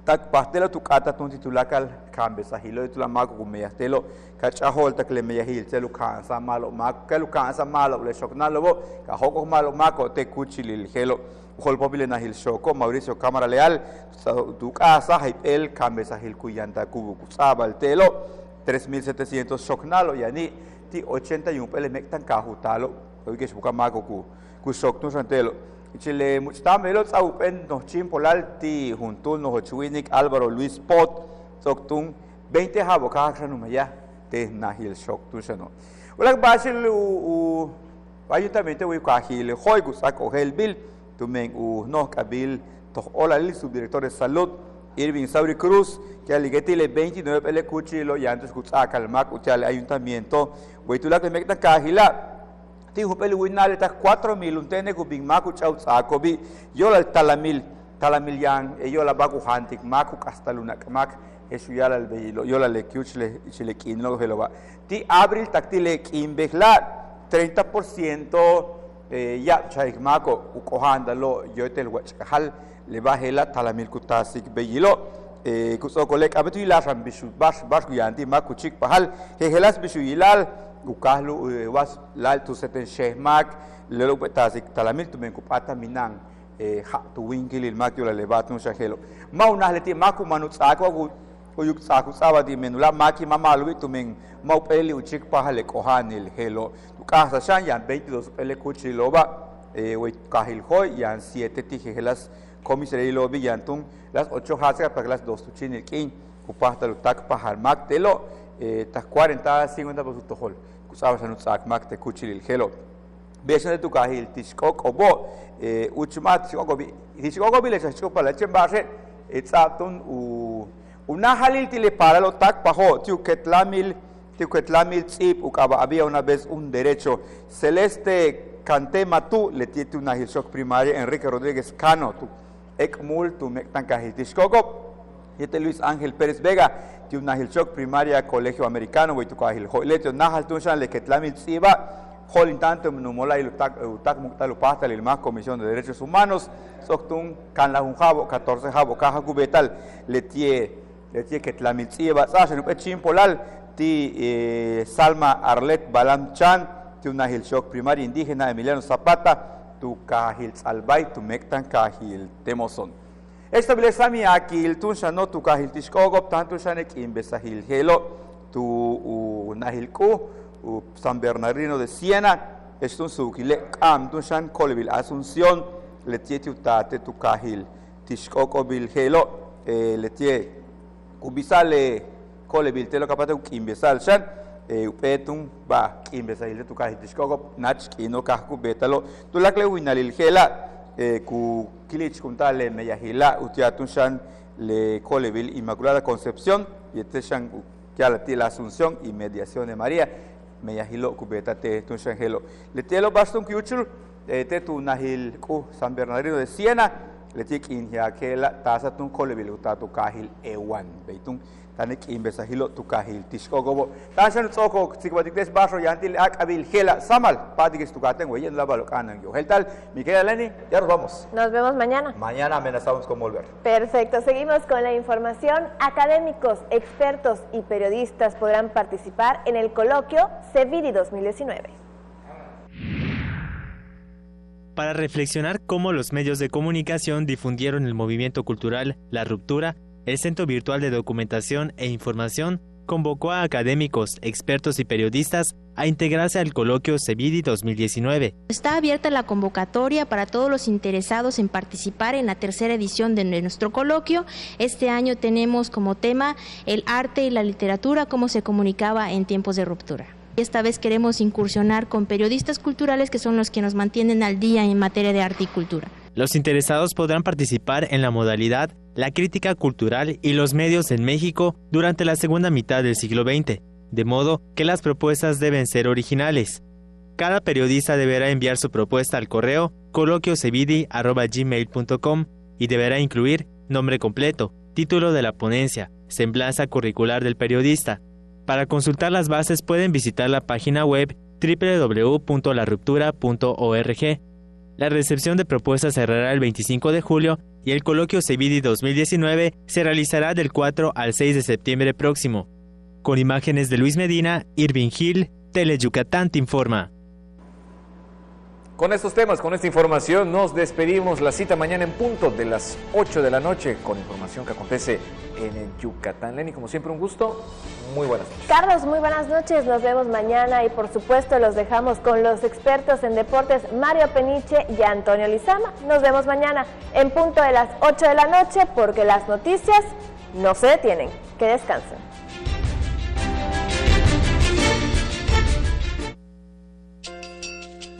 tak pastelo tu kata tun titulakal kambesa hilo itula mako kumeyastelo kachahol tak le meyahil telu kansa malo mako kelu kansa malo le shoknalo bo kahoko malo mako te kuchilil helo hol popile na hil shoko Mauricio Cámara Leal tu casa el kambesa hil kuyanta kubu kusabal telo 3700 shoknalo yani ti 81 pele mektan kahutalo hoy que buka mako ku shoknu santelo Chile muchtamelo tsaupen no chimpolal ti juntul no hochuinik Álvaro Luis Pot soktun 20 jabo kaxa numaya te nahil shok tu sano ulak basil u ayuntamiento wi kahil hoy gusak ohel bil tumen no kabil to hola el subdirector de salud Irving Sauri Cruz que aligetile 29 pele kuchilo y antes gusak al mac utal ayuntamiento wi tulak le mekta kahila ti hupeli winale ta 4000 untene ku bing maku chau sakobi yola talamil yang yola baku hantik maku kastaluna mak esuyala al beilo yola le kuchle chile kinlo heloba ti abril taktile kimbehla 30% ya chaik mako ukohandalo yotel wachhal le bahela talamil kutasik beilo kusokolek abetu ila bishu bash kuyanti maku chik pahal helas bishu ilal ukahlu was lal tu seten shehmak lelo petasik talamil tu menkupata minang ha tu winkilil mak yola lebat no shahelo mauna leti maku manu tsako uyuk tsako sabadi menula maki mamalu tu men mau peli uchik pahale kohanil helo tu kahsa shan yan 22 pele kuchiloba we kahil hoy yan 7 tijelas comisaría lobby yantun las 8 hasa para las 2 tuchinil kin upahta lutak pahal mak telo tas 40-50% hol kusaba sanut sak mak te kuchilil helo besan de tu kahil tishkok obo uchmat tishkok bi le tishkok pala chembase etsatun una halil tile para lo tak paho tiu ketlamil tsip ukaba había una vez un derecho Celeste Cantema tu le tiene una hilshok primaria Enrique Rodríguez Cano tu ekmul tu mektan kahil tishkok Yete Luis Ángel Pérez Vega, tiene una hilchok primaria Colegio Americano, voy tu kahil. Letio nahal tunshan le ketlamil tsiba, hol intanto numola y utak muktalu pasta el más Comisión de Derechos Humanos, soktun kan la un jabo 14 jabo caja cubetal letie ketlamil tsiba, sashen upechim polal ti Salma Arlet Balam Chan, tiene una hilchok primaria indígena Emiliano Zapata, tu kahil salbay tu mektan kahil temoson. Establezami aquí el tunsano tu kahil tishkogop tanto shanek imbesahil helo tu nahilku San Bernardino de Siena estun sukile am tunshan kolbil Asunción le tiete utate tu kahil tishkogobil helo le tie kubisale kolbil telo kapate imbesal shan upetun ba imbesahil tu kahil tishkogop nach kino kahku betalo tu lakle winalil hela ku kilich kuntale meyahila utiatun shan le Coleville Inmaculada Concepción y este shan kialati la Asunción y Mediación de María meyahilo kubeta te tun shan helo le telo baston kiuchul te tu nahil ku San Bernardino de Siena le tik in ya que la tasa tun Coleville utatu kahil ewan beitun tanek imbesahilo tu kahil tishkogobo tashan tsoko sikwatikdes basho yantil ak abil hela samal padigis tu katen weyen la balokanan yo heltal Miguel Eleni ya nos vamos. Nos vemos mañana. Mañana amenazamos con volver. Perfecto, seguimos con la información. Académicos, expertos y periodistas podrán participar en el coloquio CEVIDI 2019. Para reflexionar cómo los medios de comunicación difundieron el movimiento cultural La Ruptura, el Centro Virtual de Documentación e Información convocó a académicos, expertos y periodistas a integrarse al coloquio CEVIDI 2019. Está abierta la convocatoria para todos los interesados en participar en la tercera edición de nuestro coloquio. Este año tenemos como tema el arte y la literatura, cómo se comunicaba en tiempos de ruptura. Esta vez queremos incursionar con periodistas culturales que son los que nos mantienen al día en materia de arte y cultura. Los interesados podrán participar en la modalidad La crítica cultural y los medios en México durante la segunda mitad del siglo XX, de modo que las propuestas deben ser originales. Cada periodista deberá enviar su propuesta al correo coloquiosevidi@gmail.com y deberá incluir nombre completo, título de la ponencia, semblanza curricular del periodista. Para consultar las bases pueden visitar la página web www.laruptura.org. La recepción de propuestas cerrará el 25 de julio y el Coloquio Sevidi 2019 se realizará del 4 al 6 de septiembre próximo. Con imágenes de Luis Medina, Irving Gil, Teleyucatán te informa. Con estos temas, con esta información, nos despedimos. La cita mañana en punto de las 8 de la noche con información que acontece en el Yucatán. Lenny, como siempre, un gusto. Muy buenas noches. Carlos, muy buenas noches. Nos vemos mañana y, por supuesto, los dejamos con los expertos en deportes Mario Peniche y Antonio Lizama. Nos vemos mañana en punto de las 8 de la noche porque las noticias no se detienen. Que descansen.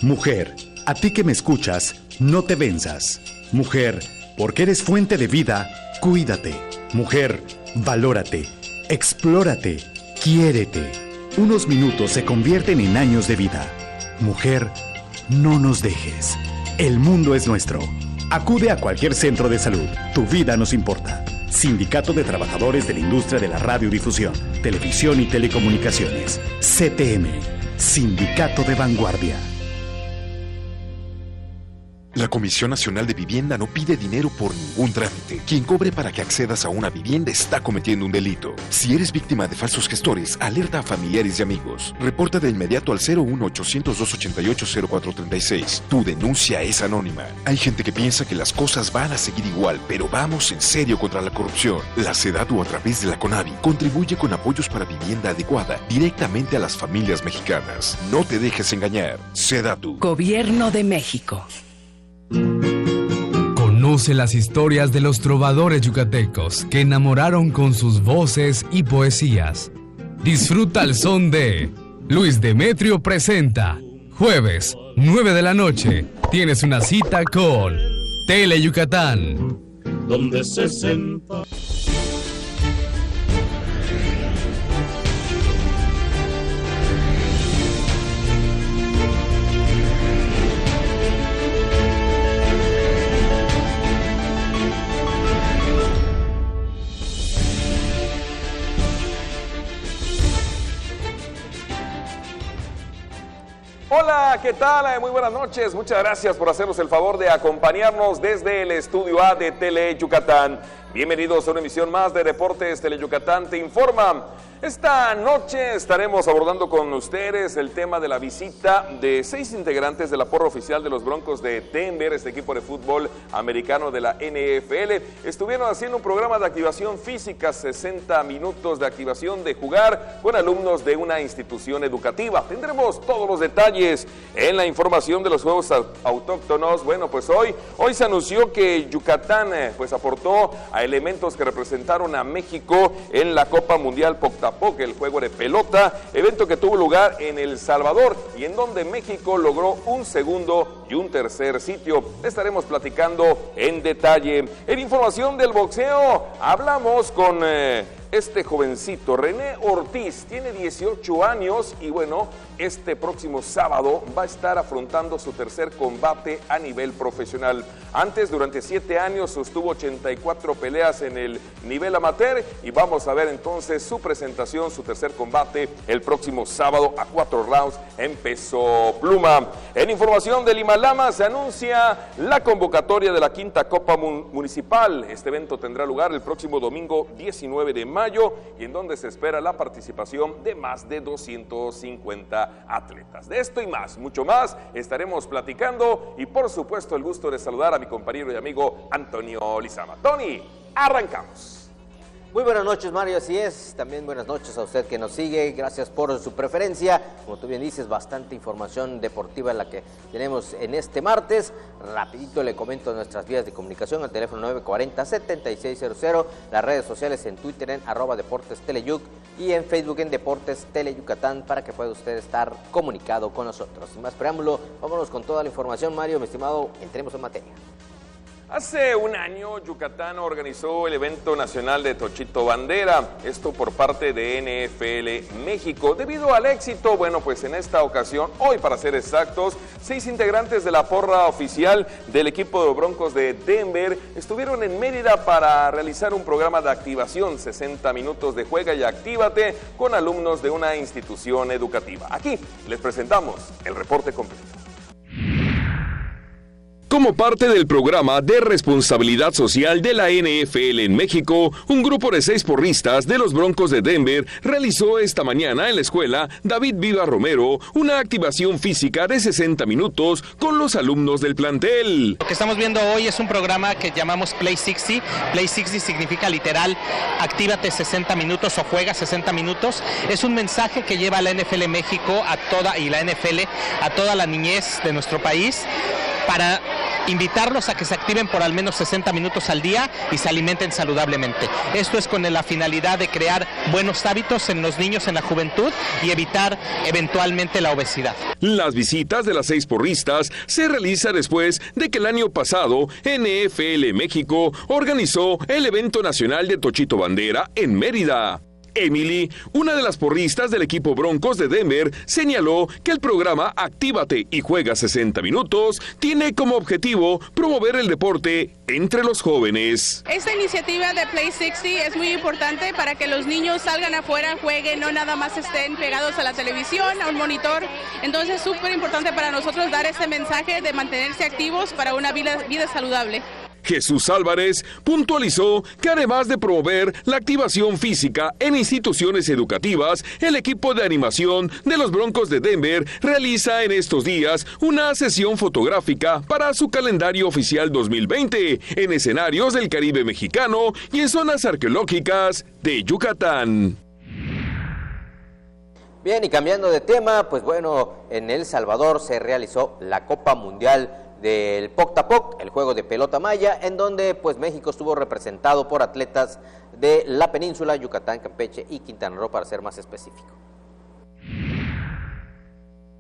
Mujer, a ti que me escuchas, no te venzas. Mujer, porque eres fuente de vida, cuídate. Mujer, valórate, explórate, quiérete. Unos minutos se convierten en años de vida. Mujer, no nos dejes. El mundo es nuestro. Acude a cualquier centro de salud. Tu vida nos importa. Sindicato de Trabajadores de la Industria de la Radiodifusión, Televisión y Telecomunicaciones. CTM. Sindicato de Vanguardia. La Comisión Nacional de Vivienda no pide dinero por ningún trámite. Quien cobre para que accedas a una vivienda está cometiendo un delito. Si eres víctima de falsos gestores, alerta a familiares y amigos. Reporta de inmediato al 01800-288-0436. Tu denuncia es anónima. Hay gente que piensa que las cosas van a seguir igual, pero vamos en serio contra la corrupción. La SEDATU, a través de la CONAVI, contribuye con apoyos para vivienda adecuada directamente a las familias mexicanas. No te dejes engañar. SEDATU. Gobierno de México. Conoce las historias de los trovadores yucatecos que enamoraron con sus voces y poesías. Disfruta el son de Luis Demetrio presenta. Jueves, 9 de la noche, tienes una cita con Teleyucatán. Donde se senta. Hola, ¿qué tal? Muy buenas noches. Muchas gracias por hacernos el favor de acompañarnos desde el estudio A de Teleyucatán. Bienvenidos a una emisión más de Deportes Teleyucatán te informa. Esta noche estaremos abordando con ustedes el tema de la visita de 6 integrantes de la porra oficial de los Broncos de Denver, este equipo de fútbol americano de la NFL. Estuvieron haciendo un programa de activación física, 60 minutos de activación de jugar con alumnos de una institución educativa. Tendremos todos los detalles en la información de los Juegos Autóctonos. Bueno, pues hoy se anunció que Yucatán aportó a elementos que representaron a México en la Copa Mundial Poctapoc, el juego de pelota, evento que tuvo lugar en El Salvador y en donde México logró un segundo y un tercer sitio. Estaremos platicando en detalle. En información del boxeo, hablamos con este jovencito, René Ortiz, tiene 18 años y bueno, este próximo sábado va a estar afrontando su tercer combate a nivel profesional. Antes, durante 7 años, sostuvo 84 peleas en el nivel amateur y vamos a ver entonces su presentación, su tercer combate el próximo sábado a 4 rounds en peso pluma. En información del Himalama se anuncia la convocatoria de la quinta Copa Municipal. Este evento tendrá lugar el próximo domingo 19 de mayo y en donde se espera la participación de más de 250 atletas. De esto y más, mucho más, estaremos platicando y por supuesto el gusto de saludar a mi compañero y amigo Antonio Lizama. Tony, arrancamos. Muy buenas noches, Mario, así es. También buenas noches a usted que nos sigue. Gracias por su preferencia. Como tú bien dices, bastante información deportiva la que tenemos en este martes. Rapidito le comento nuestras vías de comunicación, al teléfono 940-7600, las redes sociales en Twitter en @DeportesTeleyuc y en Facebook en Deportes Teleyucatán para que pueda usted estar comunicado con nosotros. Sin más preámbulo, vámonos con toda la información, Mario, mi estimado, entremos en materia. Hace un año, Yucatán organizó el evento nacional de Tochito Bandera, esto por parte de NFL México. Debido al éxito, bueno, pues en esta ocasión, hoy para ser exactos, 6 integrantes de la porra oficial del equipo de Broncos de Denver estuvieron en Mérida para realizar un programa de activación, 60 minutos de Juega y Actívate, con alumnos de una institución educativa. Aquí les presentamos el reporte completo. Como parte del programa de responsabilidad social de la NFL en México, un grupo de 6 porristas de los Broncos de Denver realizó esta mañana en la escuela David Viva Romero una activación física de 60 minutos con los alumnos del plantel. Lo que estamos viendo hoy es un programa que llamamos Play 60. Play 60 significa literal, actívate 60 minutos o juega 60 minutos. Es un mensaje que lleva la NFL México y la NFL a toda la niñez de nuestro país para invitarlos a que se activen por al menos 60 minutos al día y se alimenten saludablemente. Esto es con la finalidad de crear buenos hábitos en los niños, en la juventud, y evitar eventualmente la obesidad. Las visitas de las 6 porristas se realizan después de que el año pasado NFL México organizó el evento nacional de Tochito Bandera en Mérida. Emily, una de las porristas del equipo Broncos de Denver, señaló que el programa Actívate y Juega 60 minutos tiene como objetivo promover el deporte entre los jóvenes. Esta iniciativa de Play 60 es muy importante para que los niños salgan afuera, jueguen, no nada más estén pegados a la televisión, a un monitor. Entonces es súper importante para nosotros dar este mensaje de mantenerse activos para una vida saludable. Jesús Álvarez puntualizó que además de promover la activación física en instituciones educativas, el equipo de animación de los Broncos de Denver realiza en estos días una sesión fotográfica para su calendario oficial 2020 en escenarios del Caribe mexicano y en zonas arqueológicas de Yucatán. Bien, y cambiando de tema, pues bueno, en El Salvador se realizó la Copa Mundial del Poctapoc, el juego de pelota maya, en donde pues México estuvo representado por atletas de la península, Yucatán, Campeche y Quintana Roo, para ser más específico.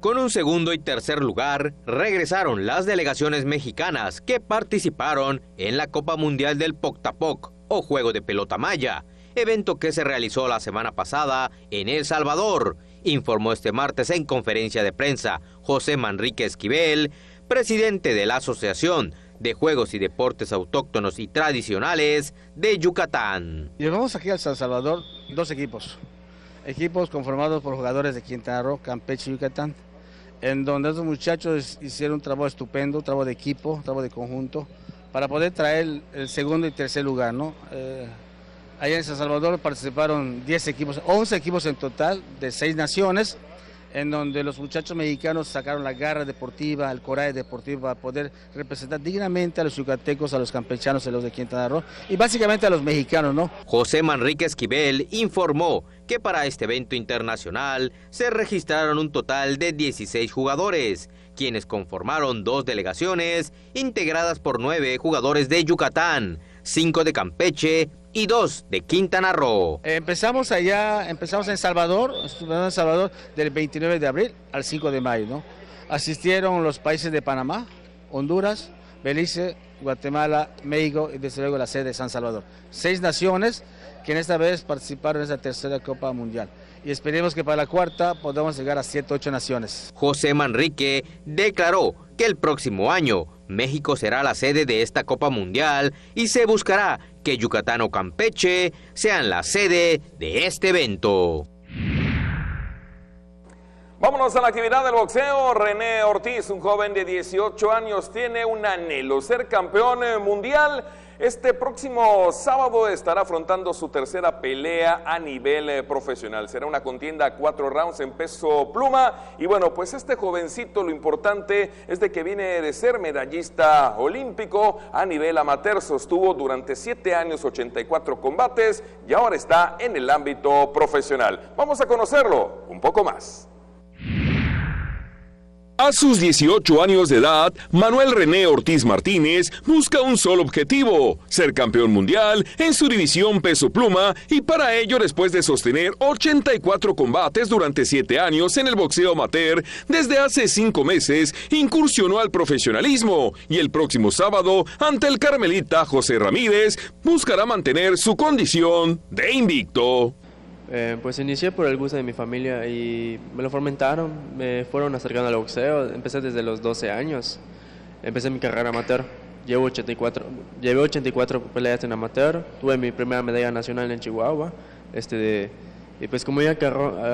Con un segundo y tercer lugar, regresaron las delegaciones mexicanas que participaron en la Copa Mundial del Poctapoc, o juego de pelota maya, evento que se realizó la semana pasada en El Salvador, informó este martes en conferencia de prensa José Manrique Esquivel, presidente de la Asociación de Juegos y Deportes Autóctonos y Tradicionales de Yucatán. Llevamos aquí a El Salvador 2 equipos conformados por jugadores de Quintana Roo, Campeche y Yucatán, en donde esos muchachos hicieron un trabajo estupendo, un trabajo de equipo, un trabajo de conjunto, para poder traer el segundo y tercer lugar, ¿no? Allá en San Salvador participaron 10 equipos, 11 equipos en total de 6 naciones, en donde los muchachos mexicanos sacaron la garra deportiva, el coraje deportivo para poder representar dignamente a los yucatecos, a los campechanos, a los de Quintana Roo y básicamente a los mexicanos, ¿no? José Manrique Esquivel informó que para este evento internacional se registraron un total de 16 jugadores, quienes conformaron 2 delegaciones integradas por 9 jugadores de Yucatán, 5 de Campeche y 2 de Quintana Roo. Empezamos en Salvador, del 29 de abril al 5 de mayo, ¿no? Asistieron los países de Panamá, Honduras, Belice, Guatemala, México y desde luego la sede de San Salvador. 6 naciones que en esta vez participaron en esta tercera Copa Mundial. Y esperemos que para la cuarta podamos llegar a 7 u 8 naciones. José Manrique declaró que el próximo año México será la sede de esta Copa Mundial y se buscará que Yucatán o Campeche sean la sede de este evento. Vámonos a la actividad del boxeo. René Ortiz, un joven de 18 años, tiene un anhelo, ser campeón mundial. Este próximo sábado estará afrontando su tercera pelea a nivel profesional. Será una contienda a 4 rounds en peso pluma. Y bueno, pues este jovencito, lo importante es de que viene de ser medallista olímpico a nivel amateur. Sostuvo durante 7 años 84 combates y ahora está en el ámbito profesional. Vamos a conocerlo un poco más. A sus 18 años de edad, Manuel René Ortiz Martínez busca un solo objetivo, ser campeón mundial en su división peso pluma, y para ello, después de sostener 84 combates durante 7 años en el boxeo amateur, desde hace 5 meses incursionó al profesionalismo y el próximo sábado, ante el carmelita José Ramírez, buscará mantener su condición de invicto. Pues inicié por el gusto de mi familia y me lo fomentaron, me fueron acercando al boxeo. Empecé desde los 12 años, empecé mi carrera amateur, llevé 84 peleas en amateur, tuve mi primera medalla nacional en Chihuahua, y pues como ya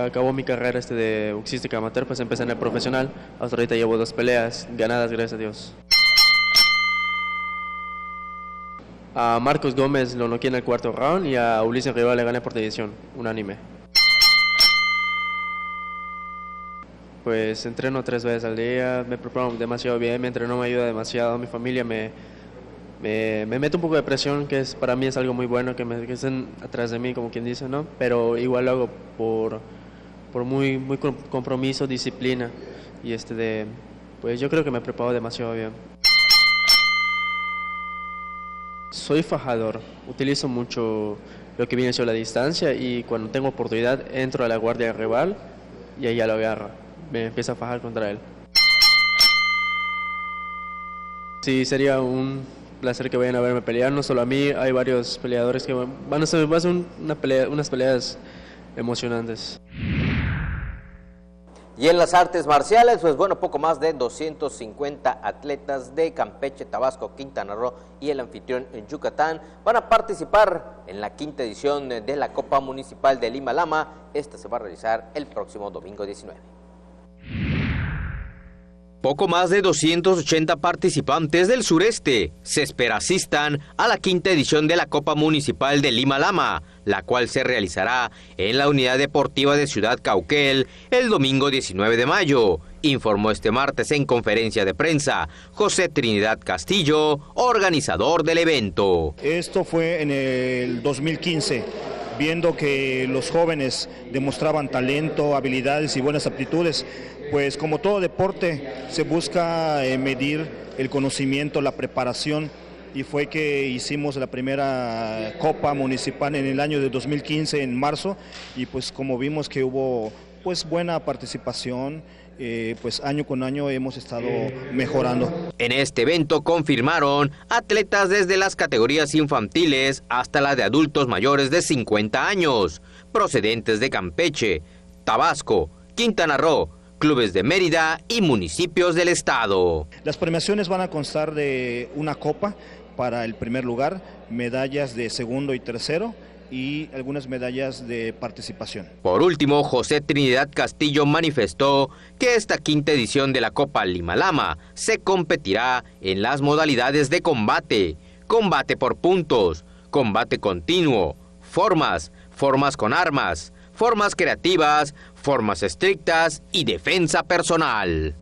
acabó mi carrera de boxística amateur, pues empecé en el profesional. Hasta ahorita llevo 2 peleas ganadas, gracias a Dios. A Marcos Gómez lo noqueé en el 4º round y a Ulises Rivera le gané por decisión, unánime. Pues entreno 3 veces al día, me preparo demasiado bien, mi entrenador me ayuda demasiado, mi familia me mete un poco de presión, que para mí es algo muy bueno, que estén atrás de mí, como quien dice, ¿no? Pero igual lo hago por muy compromiso, disciplina, y pues yo creo que me preparo demasiado bien. Soy fajador, utilizo mucho lo que viene siendo la distancia, y cuando tengo oportunidad entro a la guardia rival y ahí ya lo agarro, me empiezo a fajar contra él. Sí, sería un placer que vayan a verme pelear, no solo a mí, hay varios peleadores que van a ser unas peleas emocionantes. Y en las artes marciales, pues bueno, poco más de 250 atletas de Campeche, Tabasco, Quintana Roo y el anfitrión en Yucatán van a participar en la 5ª edición de la Copa Municipal de Lima-Lama. Esta se va a realizar el próximo domingo 19. Poco más de 280 participantes del sureste se espera asistan a la 5ª edición de la Copa Municipal de Lima-Lama, la cual se realizará en la Unidad Deportiva de Ciudad Cauquel el domingo 19 de mayo, informó este martes en conferencia de prensa José Trinidad Castillo, organizador del evento. Esto fue en el 2015. Viendo que los jóvenes demostraban talento, habilidades y buenas aptitudes, pues como todo deporte se busca medir el conocimiento, la preparación, y fue que hicimos la primera Copa Municipal en el año de 2015, en marzo, y pues como vimos que hubo pues buena participación, pues año con año hemos estado mejorando. En este evento confirmaron atletas desde las categorías infantiles hasta la de adultos mayores de 50 años, procedentes de Campeche, Tabasco, Quintana Roo, clubes de Mérida y municipios del estado. Las premiaciones van a constar de una copa para el primer lugar, medallas de segundo y tercero, y algunas medallas de participación. Por último, José Trinidad Castillo manifestó que esta 5ª edición de la Copa Lima-Lama se competirá en las modalidades de combate, combate por puntos, combate continuo, formas con armas, formas creativas, formas estrictas y defensa personal.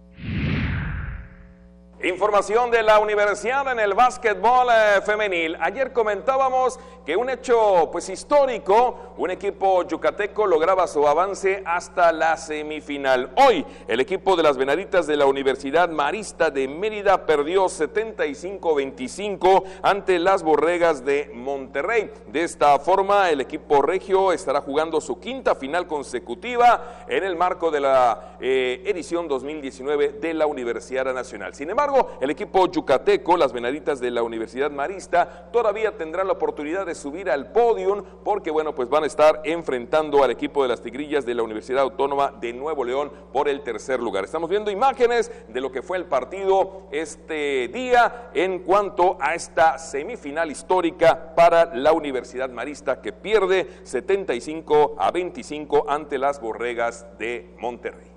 Información de la universidad en el básquetbol femenil. Ayer comentábamos que un hecho pues histórico, un equipo yucateco lograba su avance hasta la semifinal. Hoy el equipo de las Venaditas de la Universidad Marista de Mérida perdió 75-25 ante las Borregas de Monterrey. De esta forma el equipo regio estará jugando su 5ª final consecutiva en el marco de la edición 2019 de la Universidad Nacional. Sin embargo, el equipo yucateco, las Venaditas de la Universidad Marista, todavía tendrán la oportunidad de subir al podium, porque bueno, pues van a estar enfrentando al equipo de las Tigrillas de la Universidad Autónoma de Nuevo León por el 3er lugar. Estamos viendo imágenes de lo que fue el partido este día en cuanto a esta semifinal histórica para la Universidad Marista, que pierde 75-25 ante las Borregas de Monterrey.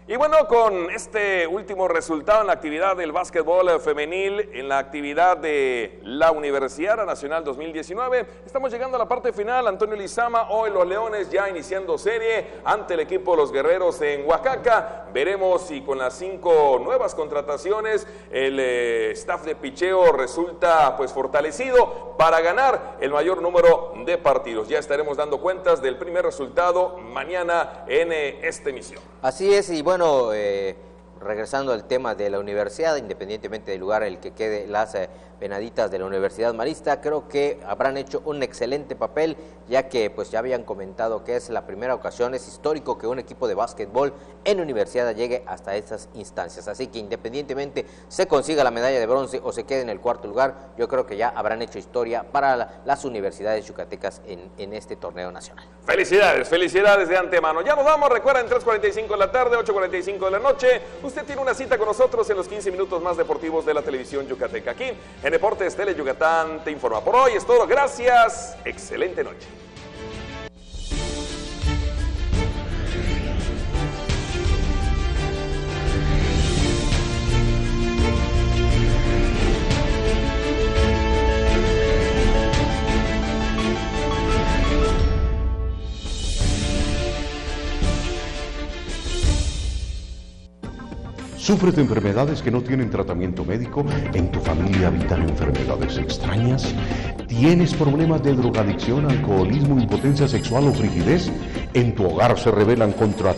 Y bueno, con este último resultado en la actividad del básquetbol femenil, en la actividad de la Universidad Nacional 2019, estamos llegando a la parte final. Antonio Lizama, hoy los Leones ya iniciando serie ante el equipo de los Guerreros en Oaxaca. Veremos si con las 5 nuevas contrataciones el staff de picheo resulta pues fortalecido para ganar el mayor número de partidos. Ya estaremos dando cuentas del primer resultado mañana en esta emisión. Así es, y bueno, regresando al tema de la universidad, independientemente del lugar en el que quede las Venaditas de la Universidad Marista, creo que habrán hecho un excelente papel, ya que pues ya habían comentado que es la primera ocasión, es histórico que un equipo de básquetbol en universidad llegue hasta estas instancias. Así que independientemente se consiga la medalla de bronce o se quede en el cuarto lugar, yo creo que ya habrán hecho historia para las universidades yucatecas en este torneo nacional. Felicidades de antemano. Ya nos vamos, recuerden, 3:45 de la tarde, 8:45 de la noche. Usted tiene una cita con nosotros en los 15 minutos más deportivos de la televisión yucateca. Aquí en Deportes Tele Yucatán te informa. Por hoy es todo, gracias, excelente noche. ¿Sufres de enfermedades que no tienen tratamiento médico? ¿En tu familia habitan enfermedades extrañas? ¿Tienes problemas de drogadicción, alcoholismo, impotencia sexual o frigidez? ¿En tu hogar se rebelan contra